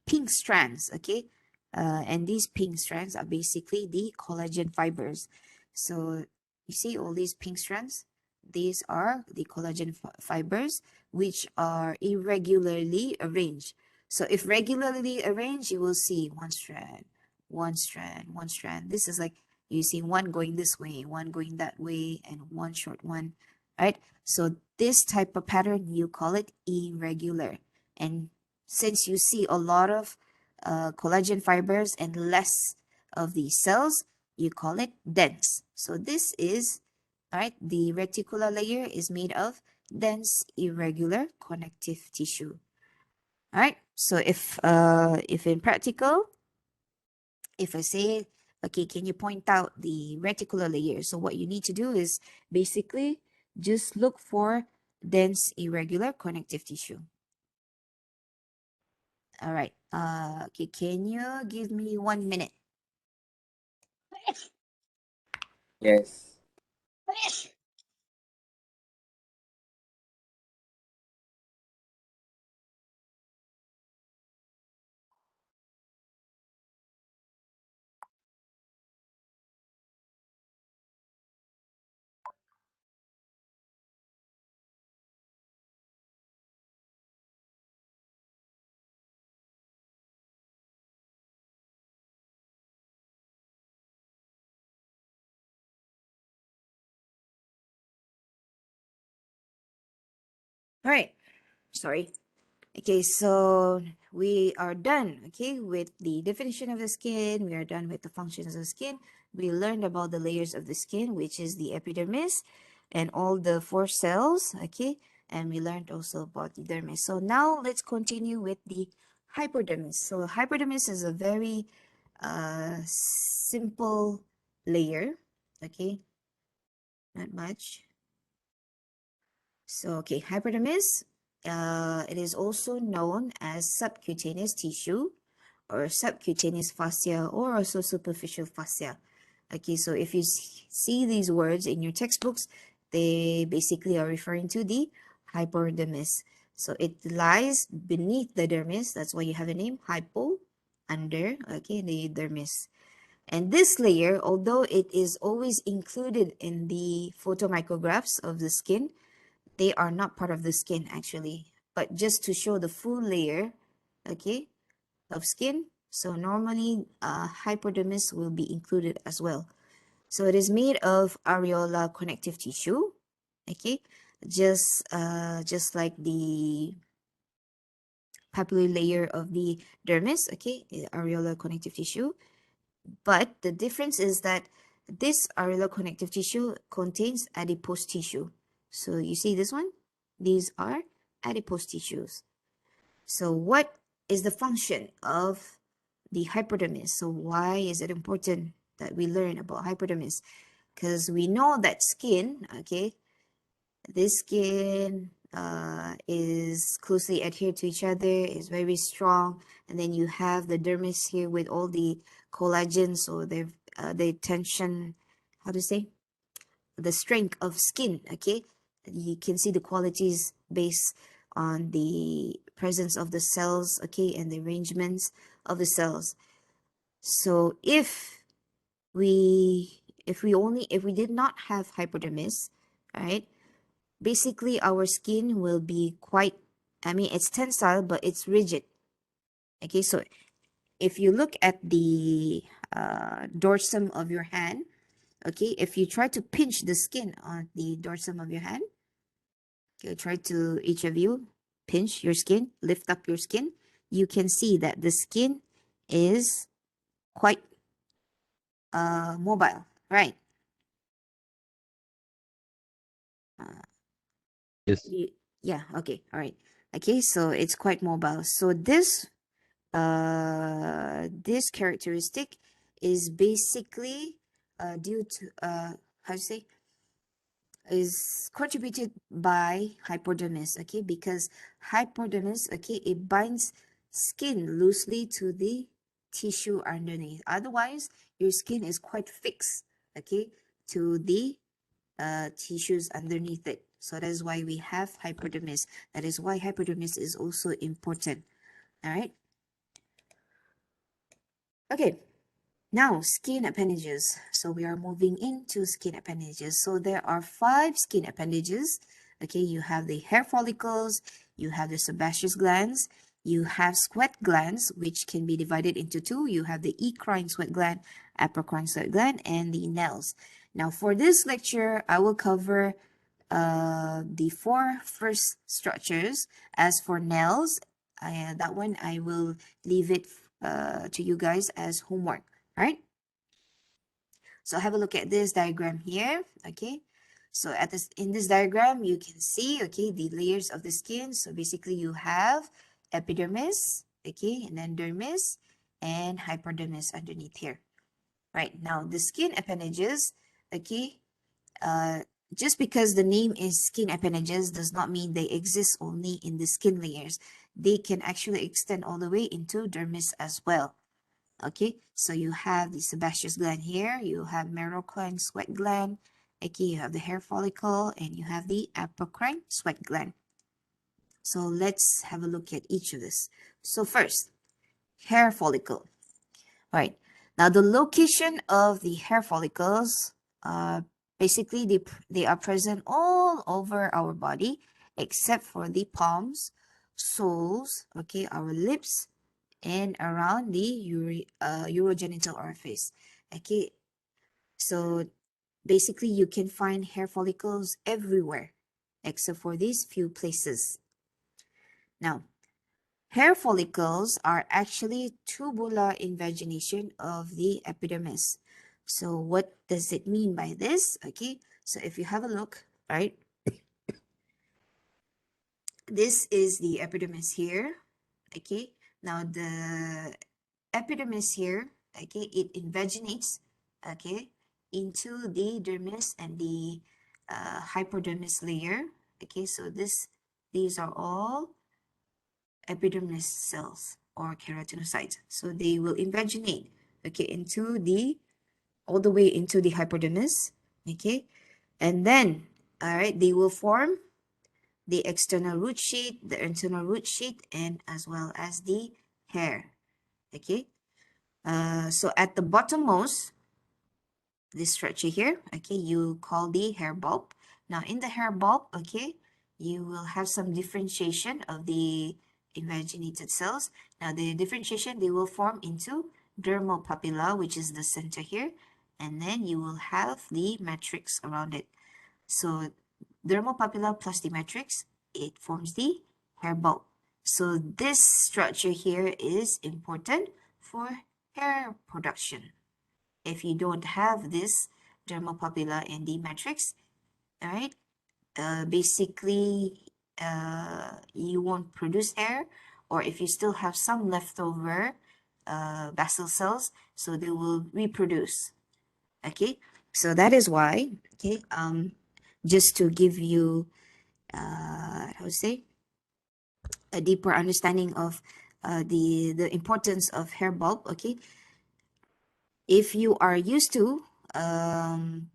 pink strands, okay, and these pink strands are basically the collagen fibers. So you see all these pink strands, these are the collagen fibers, which are irregularly arranged. So if regularly arranged, you will see one strand, one strand, one strand. This is like, you see one going this way, one going that way, and one short one, right? So this type of pattern, you call it irregular. And since you see a lot of collagen fibers and less of the cells, you call it dense. So this is, all right, the reticular layer is made of dense irregular connective tissue. All right, so if in practical, if I say, okay, can you point out the reticular layer? So what you need to do is basically just look for dense irregular connective tissue. All right. Okay, can you give me 1 minute? Yes. All right. Sorry. Okay, so we are done, okay, with the definition of the skin. We are done with the functions of the skin. We learned about the layers of the skin, which is the epidermis and all the 4 cells, okay, and we learned also about the dermis. So now let's continue with the hypodermis. So hypodermis is a very simple layer, okay, not much. So, okay, hypodermis, it is also known as subcutaneous tissue or subcutaneous fascia or also superficial fascia. Okay, so if you see these words in your textbooks, they basically are referring to the hypodermis. So it lies beneath the dermis. That's why you have a name, hypo, under, okay, the dermis. And this layer, although it is always included in the photomicrographs of the skin, they are not part of the skin actually, but just to show the full layer, okay, of skin. So normally hypodermis will be included as well. So it is made of areolar connective tissue, okay, just like the papillary layer of the dermis, okay, areolar connective tissue. But the difference is that this areolar connective tissue contains adipose tissue. So you see this one? These are adipose tissues. So what is the function of the hypodermis? So why is it important that we learn about hypodermis? Because we know that skin, okay, this skin is closely adhered to each other, is very strong, and then you have the dermis here with all the collagen, so the tension, how to say, the strength of skin, okay, you can see the qualities based on the presence of the cells, okay, and the arrangements of the cells. So if we did not have hypodermis, right, basically our skin will be quite, I mean, it's tensile, but it's rigid. Okay, so if you look at the dorsum of your hand, okay, if you try to pinch the skin on the dorsum of your hand, okay, try to, each of you, pinch your skin, lift up your skin, you can see that the skin is quite mobile, right? Yes. Yeah, okay, all right. Okay, so it's quite mobile. So this characteristic is basically due to how to say, is contributed by hypodermis, okay, because hypodermis, okay, it binds skin loosely to the tissue underneath. Otherwise your skin is quite fixed, okay, to the tissues underneath it. So that is why we have hypodermis. That is why hypodermis is also important. All right. Okay, now skin appendages. So we are moving into skin appendages. So there are 5 skin appendages. Okay, you have the hair follicles, you have the sebaceous glands, you have sweat glands, which can be divided into 2. You have the eccrine sweat gland, apocrine sweat gland, and the nails. Now for this lecture, I will cover the 4 first structures. As for nails, that one I will leave it to you guys as homework. All right, so have a look at this diagram here. Okay, so in this diagram you can see, okay, the layers of the skin. So basically you have epidermis, okay, and then dermis and hypodermis underneath here. Right, now the skin appendages, okay, just because the name is skin appendages does not mean they exist only in the skin layers. They can actually extend all the way into dermis as well. Okay, so you have the sebaceous gland here, you have merocrine sweat gland, okay, you have the hair follicle, and you have the apocrine sweat gland. So let's have a look at each of this. So first, hair follicle. All right, now the location of the hair follicles, basically they are present all over our body except for the palms, soles, okay, our lips, and around the urogenital orifice. Okay, so basically you can find hair follicles everywhere except for these few places. Now, hair follicles are actually tubular invagination of the epidermis. So what does it mean by this? Okay, so if you have a look, right, this is the epidermis here. Okay, now the epidermis here, okay, it invaginates, okay, into the dermis and the hypodermis layer. Okay, so these are all epidermis cells or keratinocytes. So they will invaginate, okay, into the, all the way into the hypodermis, okay, and then, all right, they will form the external root sheath, the internal root sheath, and as well as the hair, okay. So at the bottommost, this structure here, okay, you call the hair bulb. Now in the hair bulb, okay, you will have some differentiation of the invaginated cells. Now the differentiation, they will form into dermal papilla, which is the center here, and then you will have the matrix around it. So dermal papilla plus the matrix, it forms the hair bulb. So this structure here is important for hair production. If you don't have this dermal papilla and the matrix, all right, basically you won't produce hair, or if you still have some leftover basal cells, so they will reproduce. Okay, so that is why, okay, just to give you how to say, a deeper understanding of the importance of hair bulb. Okay, if you are used to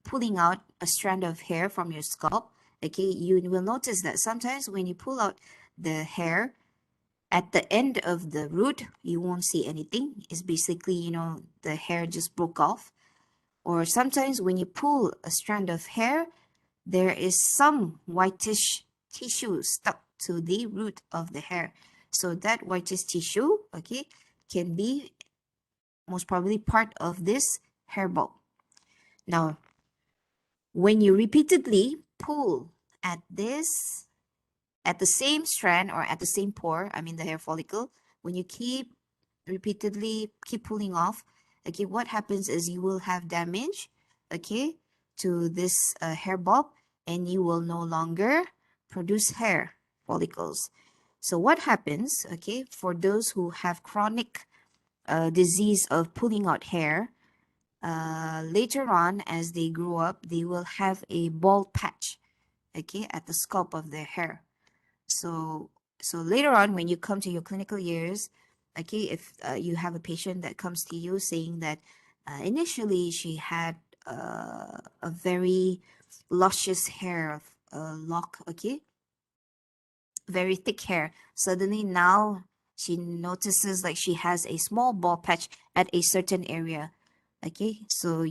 pulling out a strand of hair from your scalp, okay, you will notice that sometimes when you pull out the hair at the end of the root, you won't see anything. It's basically, you know, the hair just broke off. Or sometimes when you pull a strand of hair, there is some whitish tissue stuck to the root of the hair. So that whitish tissue, okay, can be most probably part of this hair bulb. Now, when you repeatedly pull at this, at the same strand or at the same pore, I mean the hair follicle, when you repeatedly keep pulling off, okay, what happens is you will have damage, okay, to this hair bulb, and you will no longer produce hair follicles. So what happens, okay, for those who have chronic disease of pulling out hair, later on as they grow up, they will have a bald patch, okay, at the scalp of their hair. So later on when you come to your clinical years, okay, if you have a patient that comes to you saying that initially she had a very luscious hair lock, okay, very thick hair, suddenly now she notices like she has a small bald patch at a certain area. Okay, so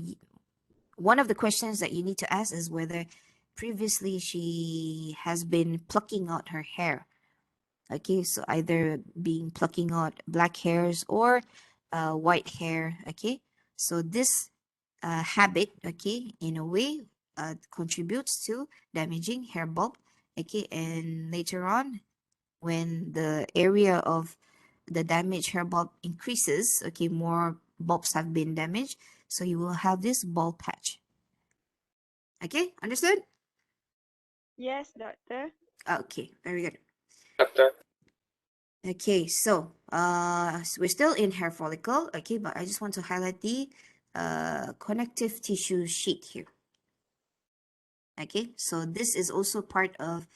one of the questions that you need to ask is whether previously she has been plucking out her hair. Okay, so either being plucking out black hairs or white hair. Okay, so this habit, okay, in a way contributes to damaging hair bulb. Okay, and later on when the area of the damaged hair bulb increases, okay, more bulbs have been damaged, so you will have this bald patch. Okay, understood? Yes, doctor. Okay, very good. Doctor. Okay, so we're still in hair follicle, okay, but I just want to highlight the connective tissue sheet here. Okay, so this is also part of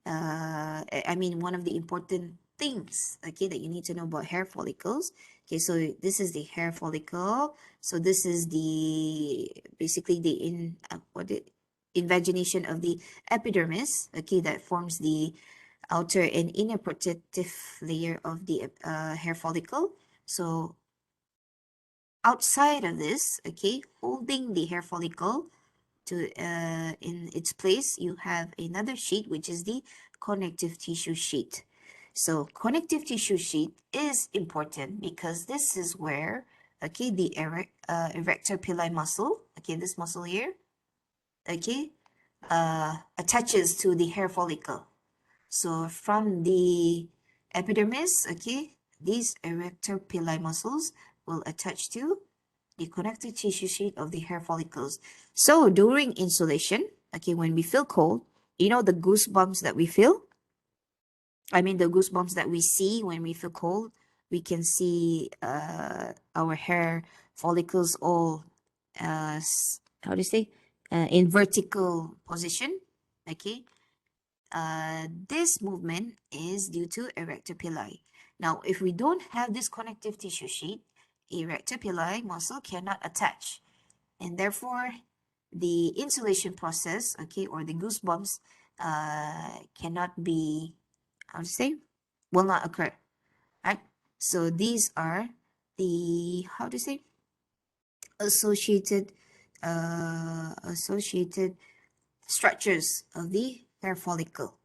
I mean, one of the important things, okay, that you need to know about hair follicles. Okay, so this is the hair follicle. So this is the basically the invagination of the epidermis, okay, that forms the outer and inner protective layer of the hair follicle. So outside of this, okay, holding the hair follicle to in its place, you have another sheet, which is the connective tissue sheet. So connective tissue sheet is important because this is where, okay, the erector pili muscle, okay, this muscle here, okay, attaches to the hair follicle. So from the epidermis, okay, these erector pili muscles will attach to the connective tissue sheet of the hair follicles. So during insolation, okay, when we feel cold, you know the goosebumps that we feel? I mean the goosebumps that we see when we feel cold, we can see our hair follicles all, how do you say, in vertical position, okay? This movement is due to erector pili. Now, if we don't have this connective tissue sheet, erector pili muscle cannot attach, and therefore the insulation process, okay, or the goosebumps cannot be, how to say, will not occur, right? So these are the, how to say, associated associated structures of the hair follicle.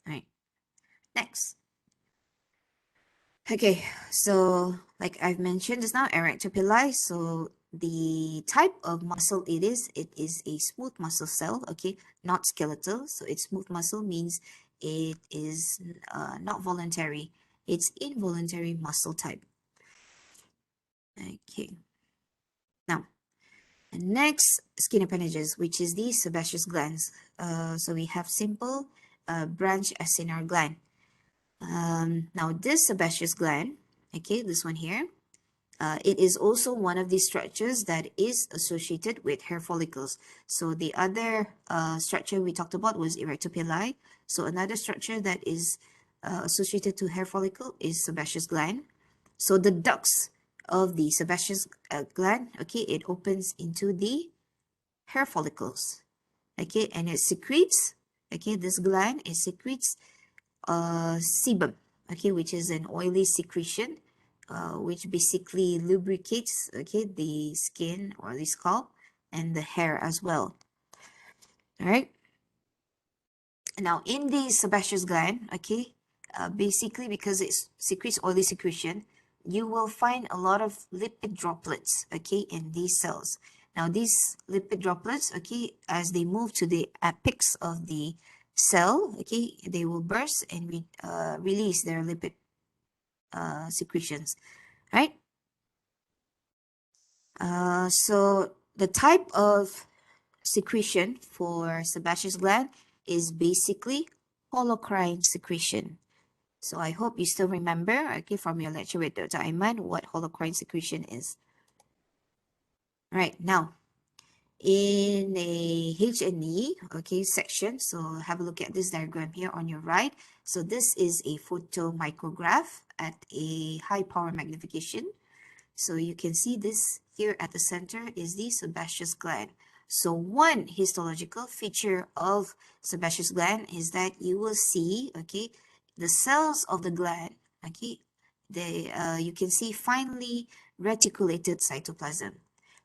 All right, next. Okay, so like I've mentioned just now, erector pili. So the type of muscle it is a smooth muscle cell, okay, not skeletal. So it's smooth muscle means it is not voluntary. It's involuntary muscle type. Okay. Now, the next skin appendages, which is the sebaceous glands. So we have simple branch acinar gland. Now this sebaceous gland, okay, this one here, it is also one of the structures that is associated with hair follicles. So the other structure we talked about was erectopili. So another structure that is associated to hair follicle is sebaceous gland. So the ducts of the sebaceous gland, okay, it opens into the hair follicles, okay, and it secretes, okay, this gland, it secretes sebum, okay, which is an oily secretion, which basically lubricates, okay, the skin or the scalp and the hair as well. All right. Now, in the sebaceous gland, okay, basically because it secretes oily secretion, you will find a lot of lipid droplets, okay, in these cells. Now, these lipid droplets, okay, as they move to the apex of the cell, okay, they will burst and release their lipid secretions, right? So the type of secretion for sebaceous gland is basically holocrine secretion. So I hope you still remember, okay, from your lecture with Dr. Aiman, what holocrine secretion is. All right, now in a H&E, okay, section, so have a look at this diagram here on your right. So this is a photomicrograph at a high power magnification. So you can see this here at the center is the sebaceous gland. So one histological feature of sebaceous gland is that you will see, okay, the cells of the gland, okay, you can see finely reticulated cytoplasm.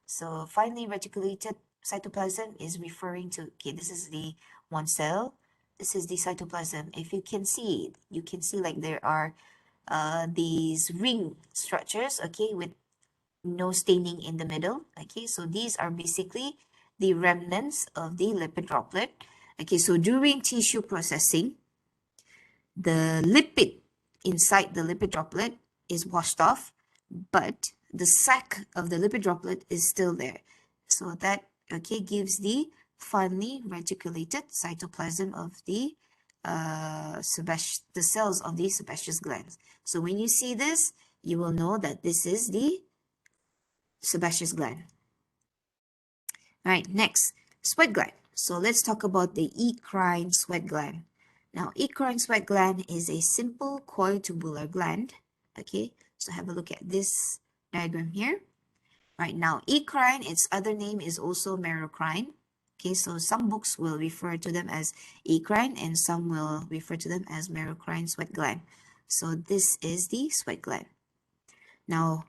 So finely reticulated cytoplasm is referring to, okay, this is the one cell, this is the cytoplasm. If you can see, you can see like there are these ring structures, okay, with no staining in the middle, okay, so these are basically the remnants of the lipid droplet. Okay, so during tissue processing, the lipid inside the lipid droplet is washed off, but the sac of the lipid droplet is still there. So that, okay, gives the finely reticulated cytoplasm of the cells of the sebaceous glands. So when you see this, you will know that this is the sebaceous gland. All right, next, sweat gland. So let's talk about the eccrine sweat gland. Now, eccrine sweat gland is a simple coiled tubular gland. Okay, so have a look at this diagram here. Right now, eccrine, its other name is also merocrine. Okay, so some books will refer to them as eccrine and some will refer to them as merocrine sweat gland. So this is the sweat gland. Now,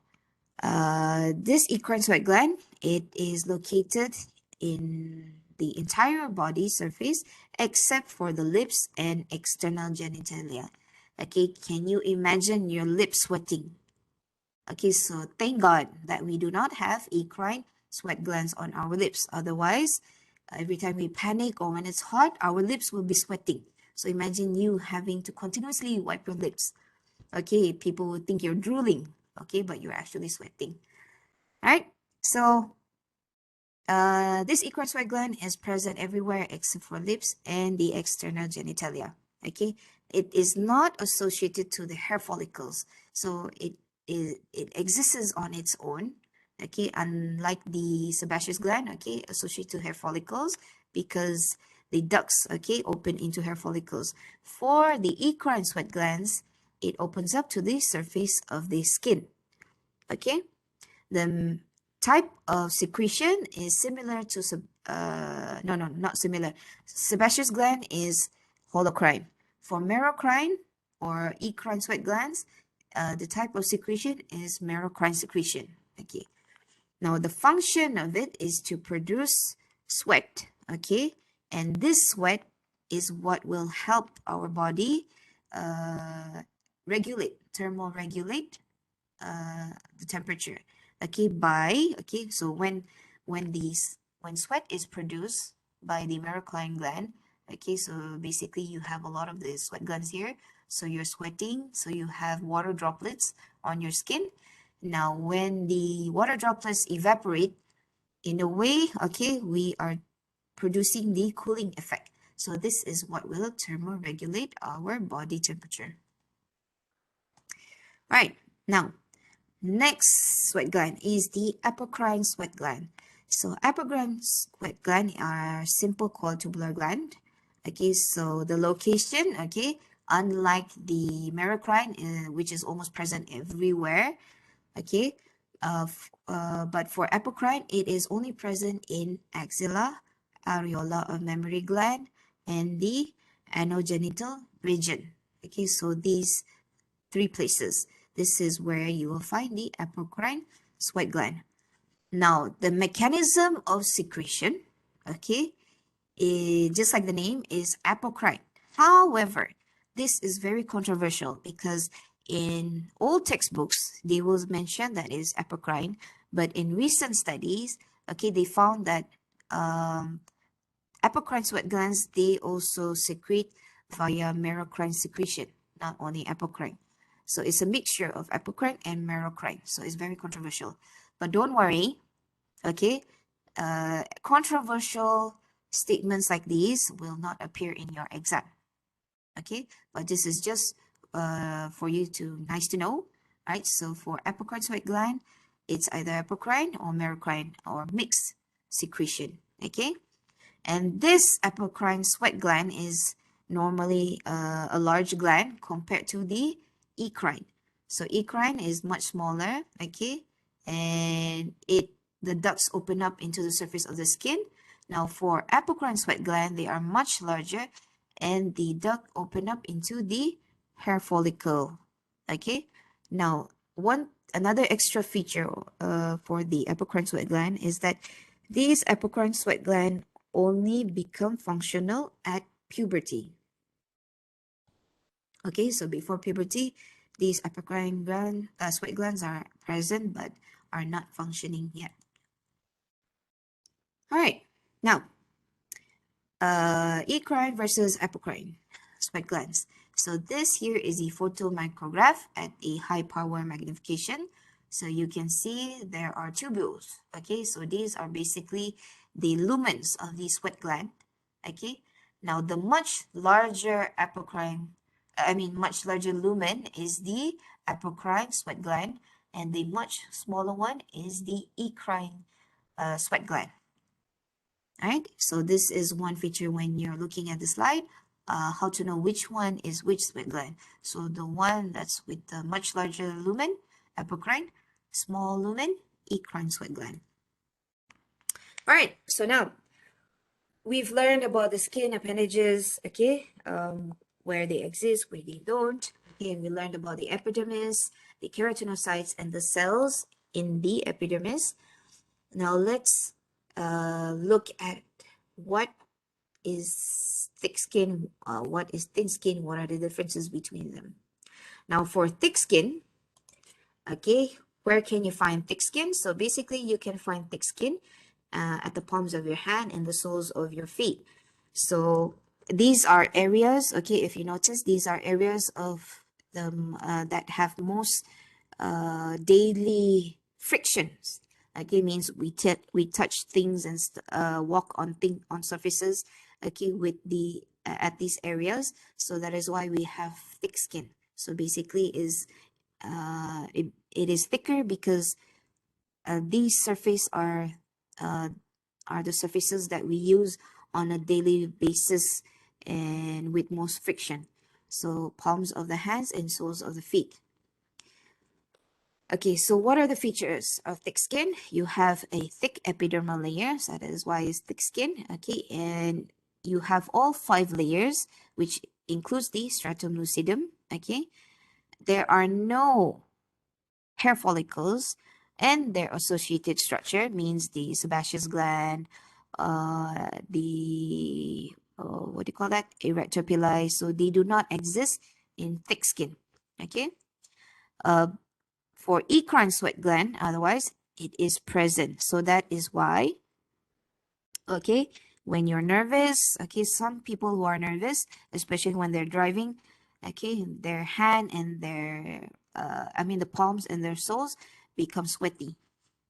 this eccrine sweat gland, it is located in the entire body surface except for the lips and external genitalia. Okay, can you imagine your lips sweating? Okay, so thank God that we do not have eccrine sweat glands on our lips. Otherwise, every time we panic or when it's hot, our lips will be sweating. So imagine you having to continuously wipe your lips. Okay, people would think you're drooling. Okay, but you're actually sweating. All right, so this eccrine sweat gland is present everywhere except for lips and the external genitalia. Okay, it is not associated to the hair follicles, so it exists on its own. Okay, unlike the sebaceous gland, okay, associated to hair follicles because the ducts, okay, open into hair follicles. For the eccrine sweat glands, it opens up to the surface of the skin. Okay, the type of secretion is similar to not similar. Sebaceous gland is holocrine. For merocrine or eccrine sweat glands, the type of secretion is merocrine secretion. Okay. Now the function of it is to produce sweat. Okay, and this sweat is what will help our body thermoregulate the temperature. Okay, so when sweat is produced by the merocrine gland, Okay, so basically you have a lot of the sweat glands here. So you're sweating, so you have water droplets on your skin. Now, when the water droplets evaporate, in a way, okay, we are producing the cooling effect. So this is what will thermoregulate our body temperature. All right, now next sweat gland is the apocrine sweat gland. So apocrine sweat gland are simple coiled tubular gland. Okay, so the location, okay, unlike the merocrine, which is almost present everywhere, okay, but for apocrine, it is only present in axilla, areola of mammary gland, and the anogenital region. Okay, so these three places. This is where you will find the apocrine sweat gland. Now, the mechanism of secretion, okay, just like the name, is apocrine. However, this is very controversial because in old textbooks, they will mention that it is apocrine, but in recent studies, okay, they found that apocrine sweat glands, they also secrete via merocrine secretion, not only apocrine. So it's a mixture of apocrine and merocrine. So it's very controversial. But don't worry, okay? Controversial statements like these will not appear in your exam. Okay? But this is just for you to nice to know, right? So for apocrine sweat gland, it's either apocrine or merocrine or mixed secretion. Okay? And this apocrine sweat gland is normally a large gland compared to the ecrine. So ecrine is much smaller, okay? And the ducts open up into the surface of the skin. Now for apocrine sweat gland, they are much larger and the duct open up into the hair follicle, okay? Now, another extra feature for the apocrine sweat gland is that these apocrine sweat gland only become functional at puberty. Okay, so before puberty, these apocrine sweat glands are present but are not functioning yet. All right, now, ecrine versus apocrine sweat glands. So this here is a photomicrograph at a high power magnification. So you can see there are tubules. Okay, so these are basically the lumens of the sweat gland. Okay, now the much larger much larger lumen is the apocrine sweat gland, and the much smaller one is the ecrine sweat gland. All right, so this is one feature when you're looking at the slide, how to know which one is which sweat gland. So the one that's with the much larger lumen, apocrine, small lumen, ecrine sweat gland. All right, so now we've learned about the skin appendages, okay, where they exist, where they don't. Okay, and we learned about the epidermis, the keratinocytes, and the cells in the epidermis. Now let's look at what is thick skin, what is thin skin, what are the differences between them. Now for thick skin, okay, where can you find thick skin? So basically you can find thick skin at the palms of your hand and the soles of your feet. So these are areas, okay, if you notice, these are areas of them that have most daily frictions. Okay, means we touch things and walk on surfaces, okay, with the at these areas. So that is why we have thick skin. So basically it is thicker because these surfaces are the surfaces that we use on a daily basis and with most friction. So palms of the hands and soles of the feet. Okay, so what are the features of thick skin? You have a thick epidermal layer, so that is why it's thick skin. Okay, and you have all 5 layers, which includes the stratum lucidum. Okay, there are no hair follicles, and their associated structure means the sebaceous gland, the what do you call that? Erectopili. So they do not exist in thick skin. Okay. For ecrine sweat gland, otherwise, it is present. So that is why, okay, when you're nervous, okay, some people who are nervous, especially when they're driving, okay, their hand and their, the palms and their soles become sweaty,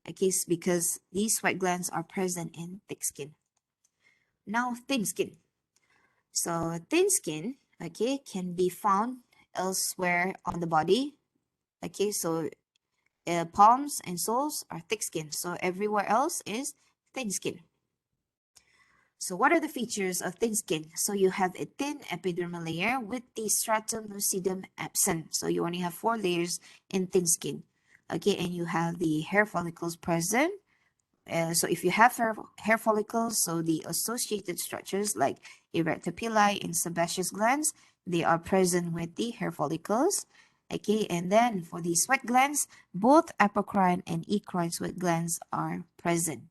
okay, because these sweat glands are present in thick skin. Now, thin skin. So, thin skin, okay, can be found elsewhere on the body, okay, so palms and soles are thick skin, so everywhere else is thin skin. So what are the features of thin skin? So you have a thin epidermal layer with the stratum lucidum absent. So you only have 4 layers in thin skin. Okay, and you have the hair follicles present. So if you have hair follicles, so the associated structures like erector pili and sebaceous glands, they are present with the hair follicles. Okay, and then for the sweat glands, both apocrine and ecrine sweat glands are present.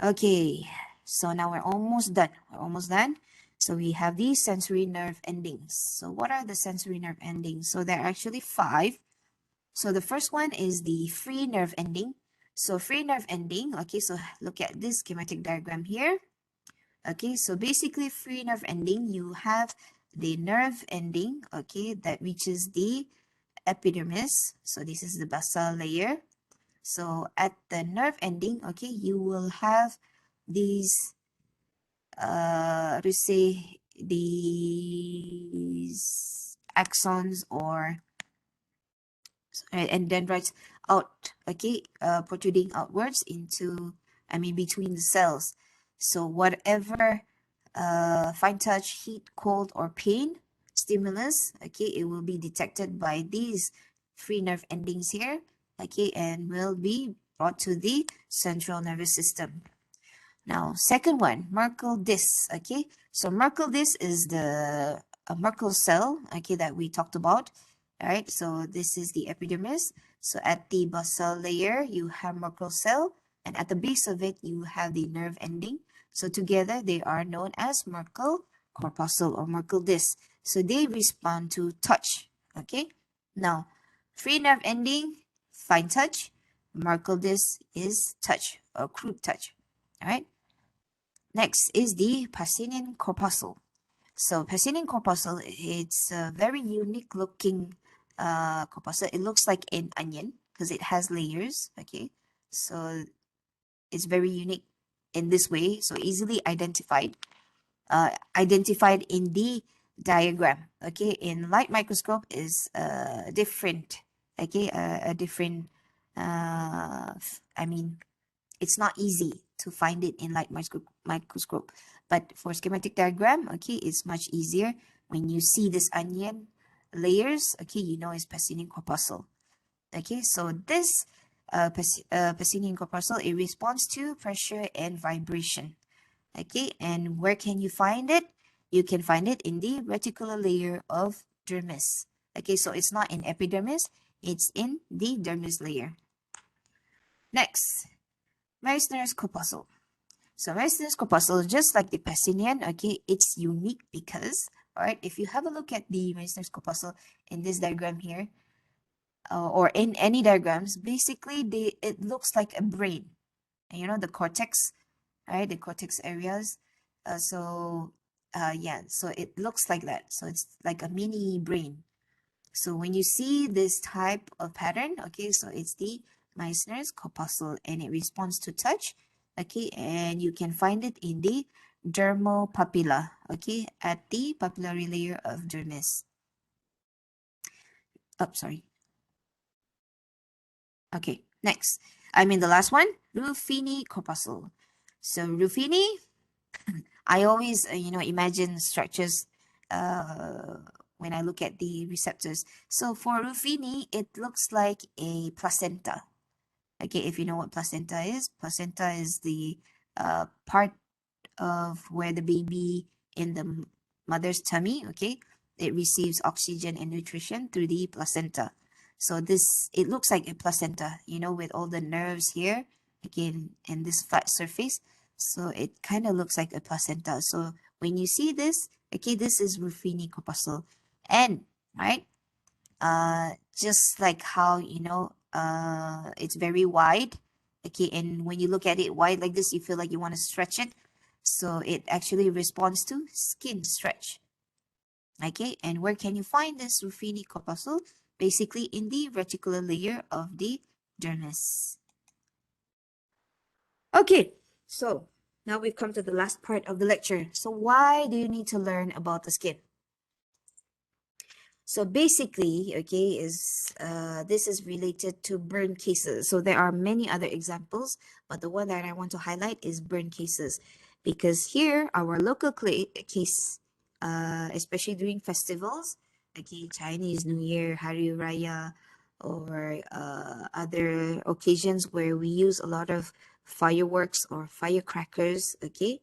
Okay, so now we're almost done. We're almost done. So we have these sensory nerve endings. So what are the sensory nerve endings? So there are actually 5. So the first one is the free nerve ending. So free nerve ending, okay, so look at this schematic diagram here. Okay, so basically free nerve ending, you have the nerve ending, okay, that reaches the epidermis. So this is the basal layer. So at the nerve ending, okay, you will have these to say these axons or and dendrites out, okay, protruding outwards into, between the cells. So whatever fine touch, heat, cold, or pain stimulus, okay, it will be detected by these free nerve endings here, okay, and will be brought to the central nervous system. Now, second one, Merkel disc, okay? So Merkel disc is the Merkel cell, okay, that we talked about, all right? So this is the epidermis. So at the basal layer, you have Merkel cell, and at the base of it, you have the nerve ending. So together, they are known as Merkel corpuscle or Merkel disc. So they respond to touch, okay? Now, free nerve ending, fine touch. Merkel disc is touch or crude touch, all right? Next is the Pacinian corpuscle. So Pacinian corpuscle, it's a very unique looking corpuscle. It looks like an onion because it has layers. Okay, so it's very unique in this way. So easily identified. Identified in the diagram. Okay, in light microscope is different. Okay, a different. It's not easy to find it in light microscope. But for schematic diagram, okay, it's much easier. When you see this onion layers, okay, you know it's Pacinian corpuscle. Okay, so this Pacinian corpuscle, it responds to pressure and vibration. Okay, and where can you find it? You can find it in the reticular layer of dermis. Okay, so it's not in epidermis, it's in the dermis layer. Next, Meissner's corpuscle. So Meissner's corpuscle, just like the Pacinian, okay, it's unique because, all right, if you have a look at the Meissner's corpuscle in this diagram here, or in any diagrams, basically it looks like a brain. And you know the cortex, right? The cortex areas. Yeah, so it looks like that. So it's like a mini brain. So when you see this type of pattern, okay, so it's the Meissner's corpuscle and it responds to touch, okay, and you can find it in the dermal papilla, okay, at the papillary layer of dermis. Oh, sorry. Okay, next. The last one, Ruffini corpuscle. So Ruffini, I always, imagine structures when I look at the receptors. So for Ruffini, it looks like a placenta. Okay, if you know what placenta is the part of where the baby in the mother's tummy, okay, it receives oxygen and nutrition through the placenta. So it looks like a placenta, with all the nerves here, again, and this flat surface. So it kind of looks like a placenta. So when you see this, okay, this is Ruffini corpuscle. And, right, just like how, it's very wide, Okay, and when you look at it wide like this, you feel like you want to stretch it. So it actually responds to skin stretch. Okay, and where can you find this Ruffini corpuscle? Basically in the reticular layer of the dermis. Okay, so now we've come to the last part of the lecture. So why do you need to learn about the skin? So basically, okay, this is related to burn cases. So there are many other examples, but the one that I want to highlight is burn cases, because here our local case, especially during festivals, okay, Chinese New Year, Hari Raya, or other occasions where we use a lot of fireworks or firecrackers, okay,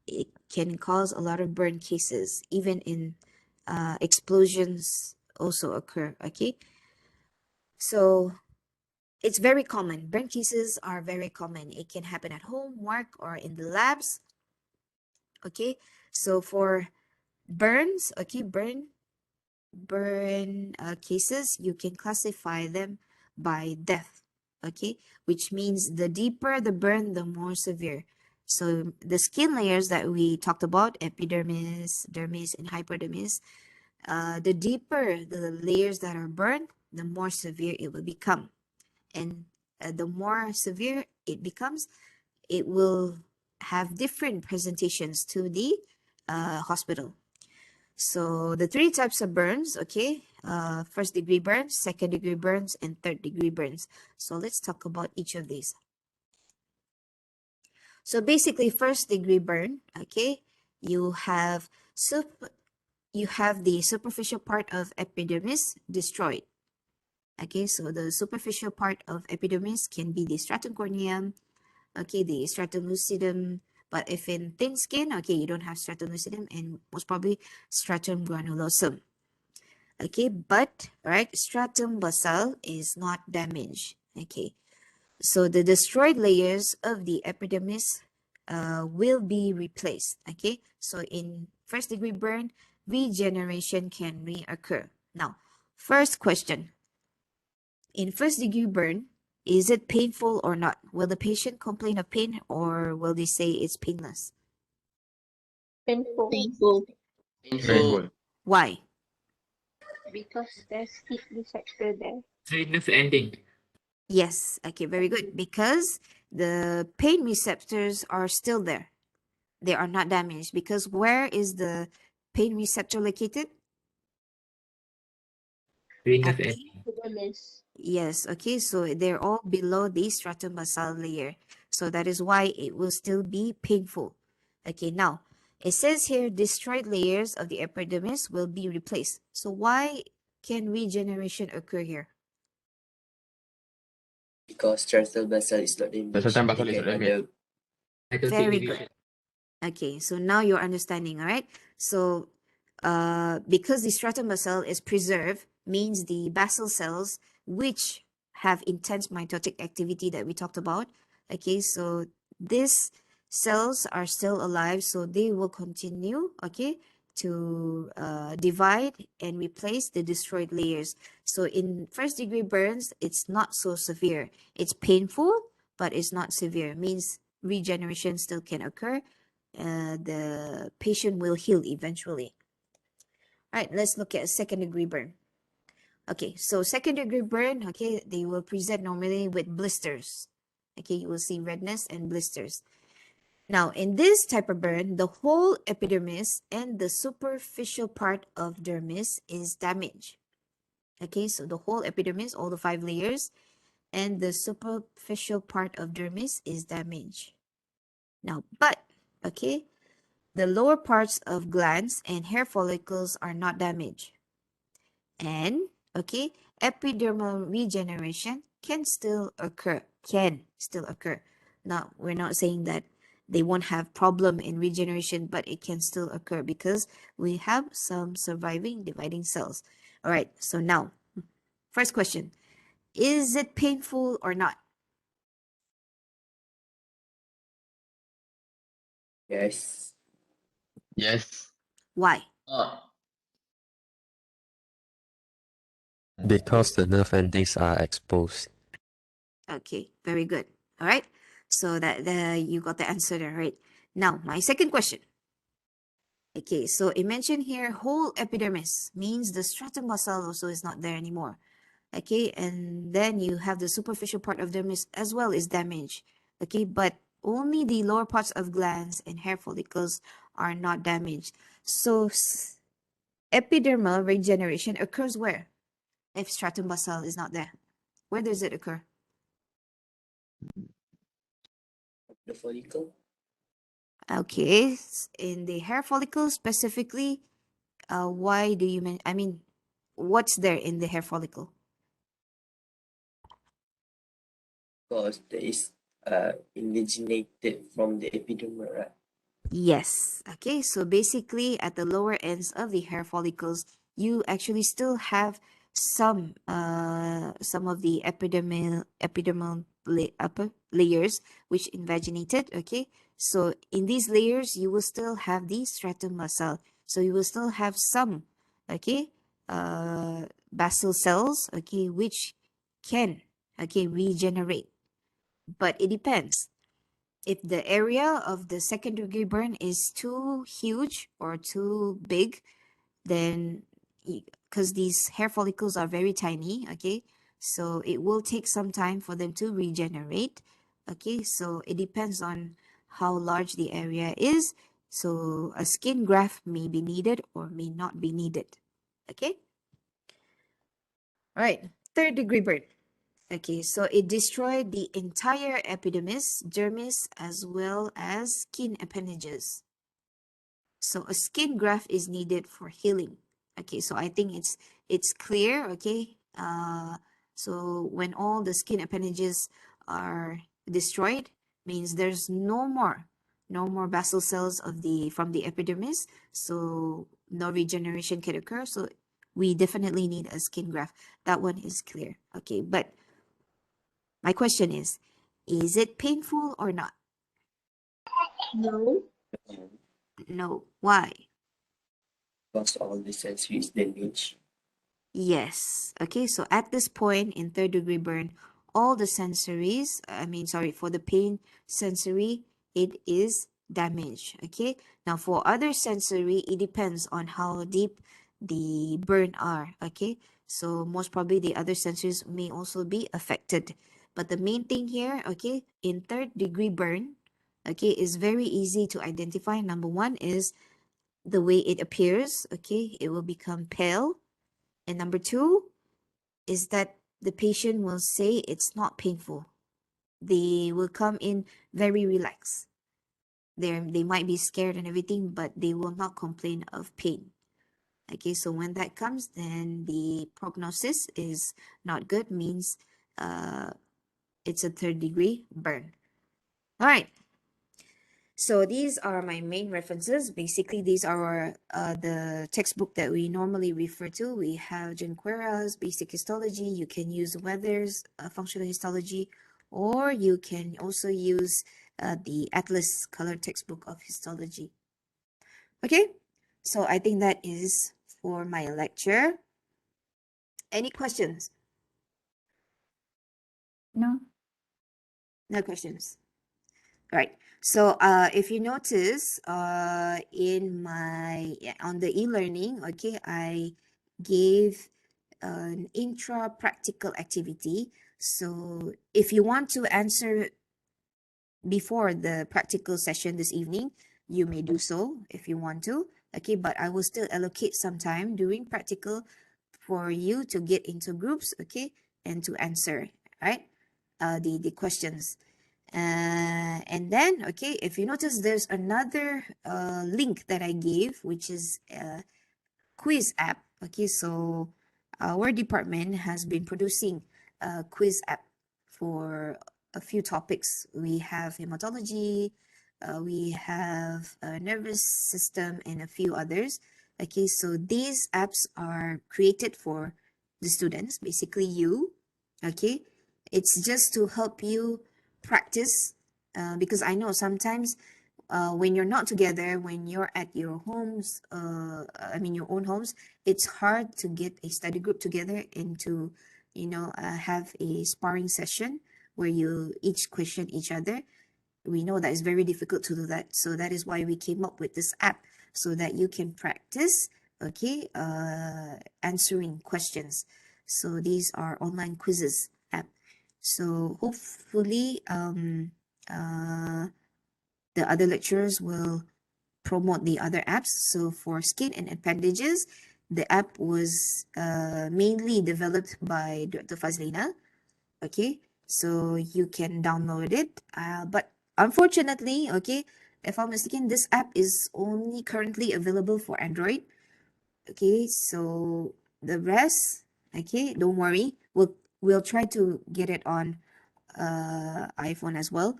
it can cause a lot of burn cases. Even in explosions also occur, okay? So it's very common. Burn cases are very common. It can happen at home, work, or in the labs, okay? So for burns, okay, burn cases, you can classify them by depth, okay, which means the deeper the burn, the more severe. So the skin layers that we talked about, epidermis, dermis, and hypodermis, the deeper the layers that are burned, the more severe it will become. And the more severe it becomes, it will have different presentations to the hospital. So the three types of burns, okay, first degree burns, second degree burns, and third degree burns. So let's talk about each of these. So basically, first degree burn, okay, you have the superficial part of epidermis destroyed. Okay, so the superficial part of epidermis can be the stratum corneum, okay, the stratum lucidum, but if in thin skin, okay, you don't have stratum lucidum and most probably stratum granulosum. Okay, but right, stratum basal is not damaged. Okay, so the destroyed layers of the epidermis will be replaced. Okay, so in first degree burn, regeneration can reoccur. Now, first question, in first degree burn, is it painful or not? Will the patient complain of pain or will they say it's painless? Painful. Painful. Painful. Why? Because there's teeth receptor there. Redness ending. Yes, okay, very good. Because the pain receptors are still there. They are not damaged because where is the pain receptor located? Redness At the ending. Epidermis. Yes, okay, so they're all below the stratum basal layer. So that is why it will still be painful. Okay, now it says here destroyed layers of the epidermis will be replaced. So why can regeneration occur here? Because Charles Basel is not damaged. Charles Basal They is not can damaged. Mitotic Very division. good. Okay, so now you're understanding, all right? So because the stratum basal is preserved, means the basal cells, which have intense mitotic activity that we talked about, okay, so these cells are still alive, so they will continue, okay, to divide and replace the destroyed layers. So in first degree burns, it's not so severe. It's painful, but it's not severe. Means regeneration still can occur. The patient will heal eventually. All right, let's look at second degree burn. Okay, so second degree burn, okay, they will present normally with blisters. Okay, you will see redness and blisters. Now, in this type of burn, the whole epidermis and the superficial part of dermis is damaged. Okay, so the whole epidermis, all the 5 layers, and the superficial part of dermis is damaged. Now, but, okay, the lower parts of glands and hair follicles are not damaged. And, okay, epidermal regeneration can still occur. Now, we're not saying that they won't have problem in regeneration, but it can still occur because we have some surviving dividing cells. All right, so now, first question, is it painful or not? Yes. Yes. Why? Because the nerve endings are exposed. Okay, very good. All right. So that you got the answer there, right? Now, my second question. Okay, so it mentioned here whole epidermis means the stratum basal also is not there anymore. Okay, and then you have the superficial part of dermis as well is damaged. Okay, but only the lower parts of glands and hair follicles are not damaged. So epidermal regeneration occurs where? If stratum basal is not there, where does it occur? The follicle. Okay, in the hair follicle specifically, why do you I mean, what's there in the hair follicle? Because there is indiginated from the epidermal, right? Yes. Okay, so basically at the lower ends of the hair follicles, you actually still have some of the upper layers which invaginated. Okay, so in these layers you will still have the stratum basal, so you will still have some, okay, basal cells, okay, which can, okay, regenerate, but it depends. If the area of the second degree burn is too huge or too big, then because these hair follicles are very tiny, okay, so it will take some time for them to regenerate. Okay, so it depends on how large the area is. So a skin graft may be needed or may not be needed. Okay, all right, third degree burn. Okay, so it destroyed the entire epidermis, dermis, as well as skin appendages. So a skin graft is needed for healing. Okay, so I think it's clear. Okay, so when all the skin appendages are destroyed, means there's no more basal cells of the from the epidermis, so no regeneration can occur. So we definitely need a skin graft. That one is clear. Okay, but my question is it painful or not? No. Um, No. Why? because all the sensory is damaged. Yes. Okay, so at this point in third degree burn, all the sensories, for the pain sensory, it is damaged. Okay, now for other sensory, it depends on how deep the burn are. Okay, so most probably the other sensories may also be affected. But the main thing here, okay, in third degree burn, okay, is very easy to identify. Number one is the way it appears. Okay, it will become pale. And number two is that the patient will say it's not painful. They will come in very relaxed. They might be scared and everything, but they will not complain of pain. Okay, so when that comes, then the prognosis is not good, means it's a third degree burn. All right. So these are my main references. Basically, these are the textbook that we normally refer to. We have Junqueira's Basic Histology. You can use Weather's Functional Histology, or you can also use the Atlas Color Textbook of Histology. Okay, so I think that is for my lecture. Any questions? No. No questions. All right. So if you notice in my on the e-learning, okay, I gave an intra practical activity. So if you want to answer before the practical session this evening, you may do so if you want to. Okay, but I will still allocate some time during practical for you to get into groups, okay, and to answer, right? The questions. And then, okay, if you notice, there's another link that I gave, which is quiz app. Okay, so our department has been producing a quiz app for a few topics. We have hematology, we have nervous system, and a few others. Okay, so these apps are created for the students, basically you. Okay, it's just to help you practice, because I know sometimes when you're not together, when you're at your homes, your own homes, it's hard to get a study group together and to, have a sparring session. where you each question each other. We know that it's very difficult to do that. So that is why we came up with this app so that you can practice, okay, answering questions. So these are online quizzes app. So hopefully the other lecturers will promote the other apps. So for skin and appendages, the app was mainly developed by Dr. Fazlina. Okay, so you can download it. But unfortunately, okay, if I'm mistaken, this app is only currently available for Android. Okay, so the rest, okay, don't worry. We'll try to get it on iPhone as well.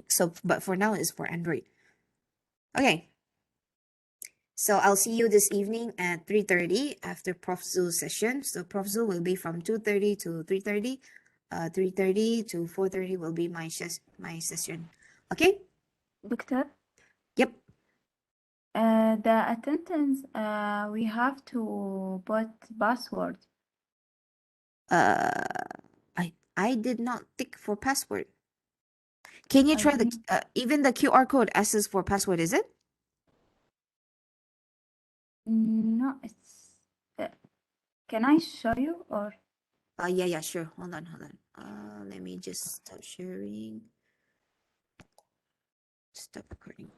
So, but for now, it's for Android. Okay. So I'll see you this evening at 3:30 after Prof. Zoo's session. So Prof. Zoo will be from 2:30 to 3:30. 3:30 to 4:30 will be my session. Okay? Doctor, Yep. the attendance, we have to put password. I did not tick for password. Can you I try the think even the QR code asks for password, is it? no, it's. Can I show you or? Yeah, sure. Hold on. Let me just stop sharing. Stop recording.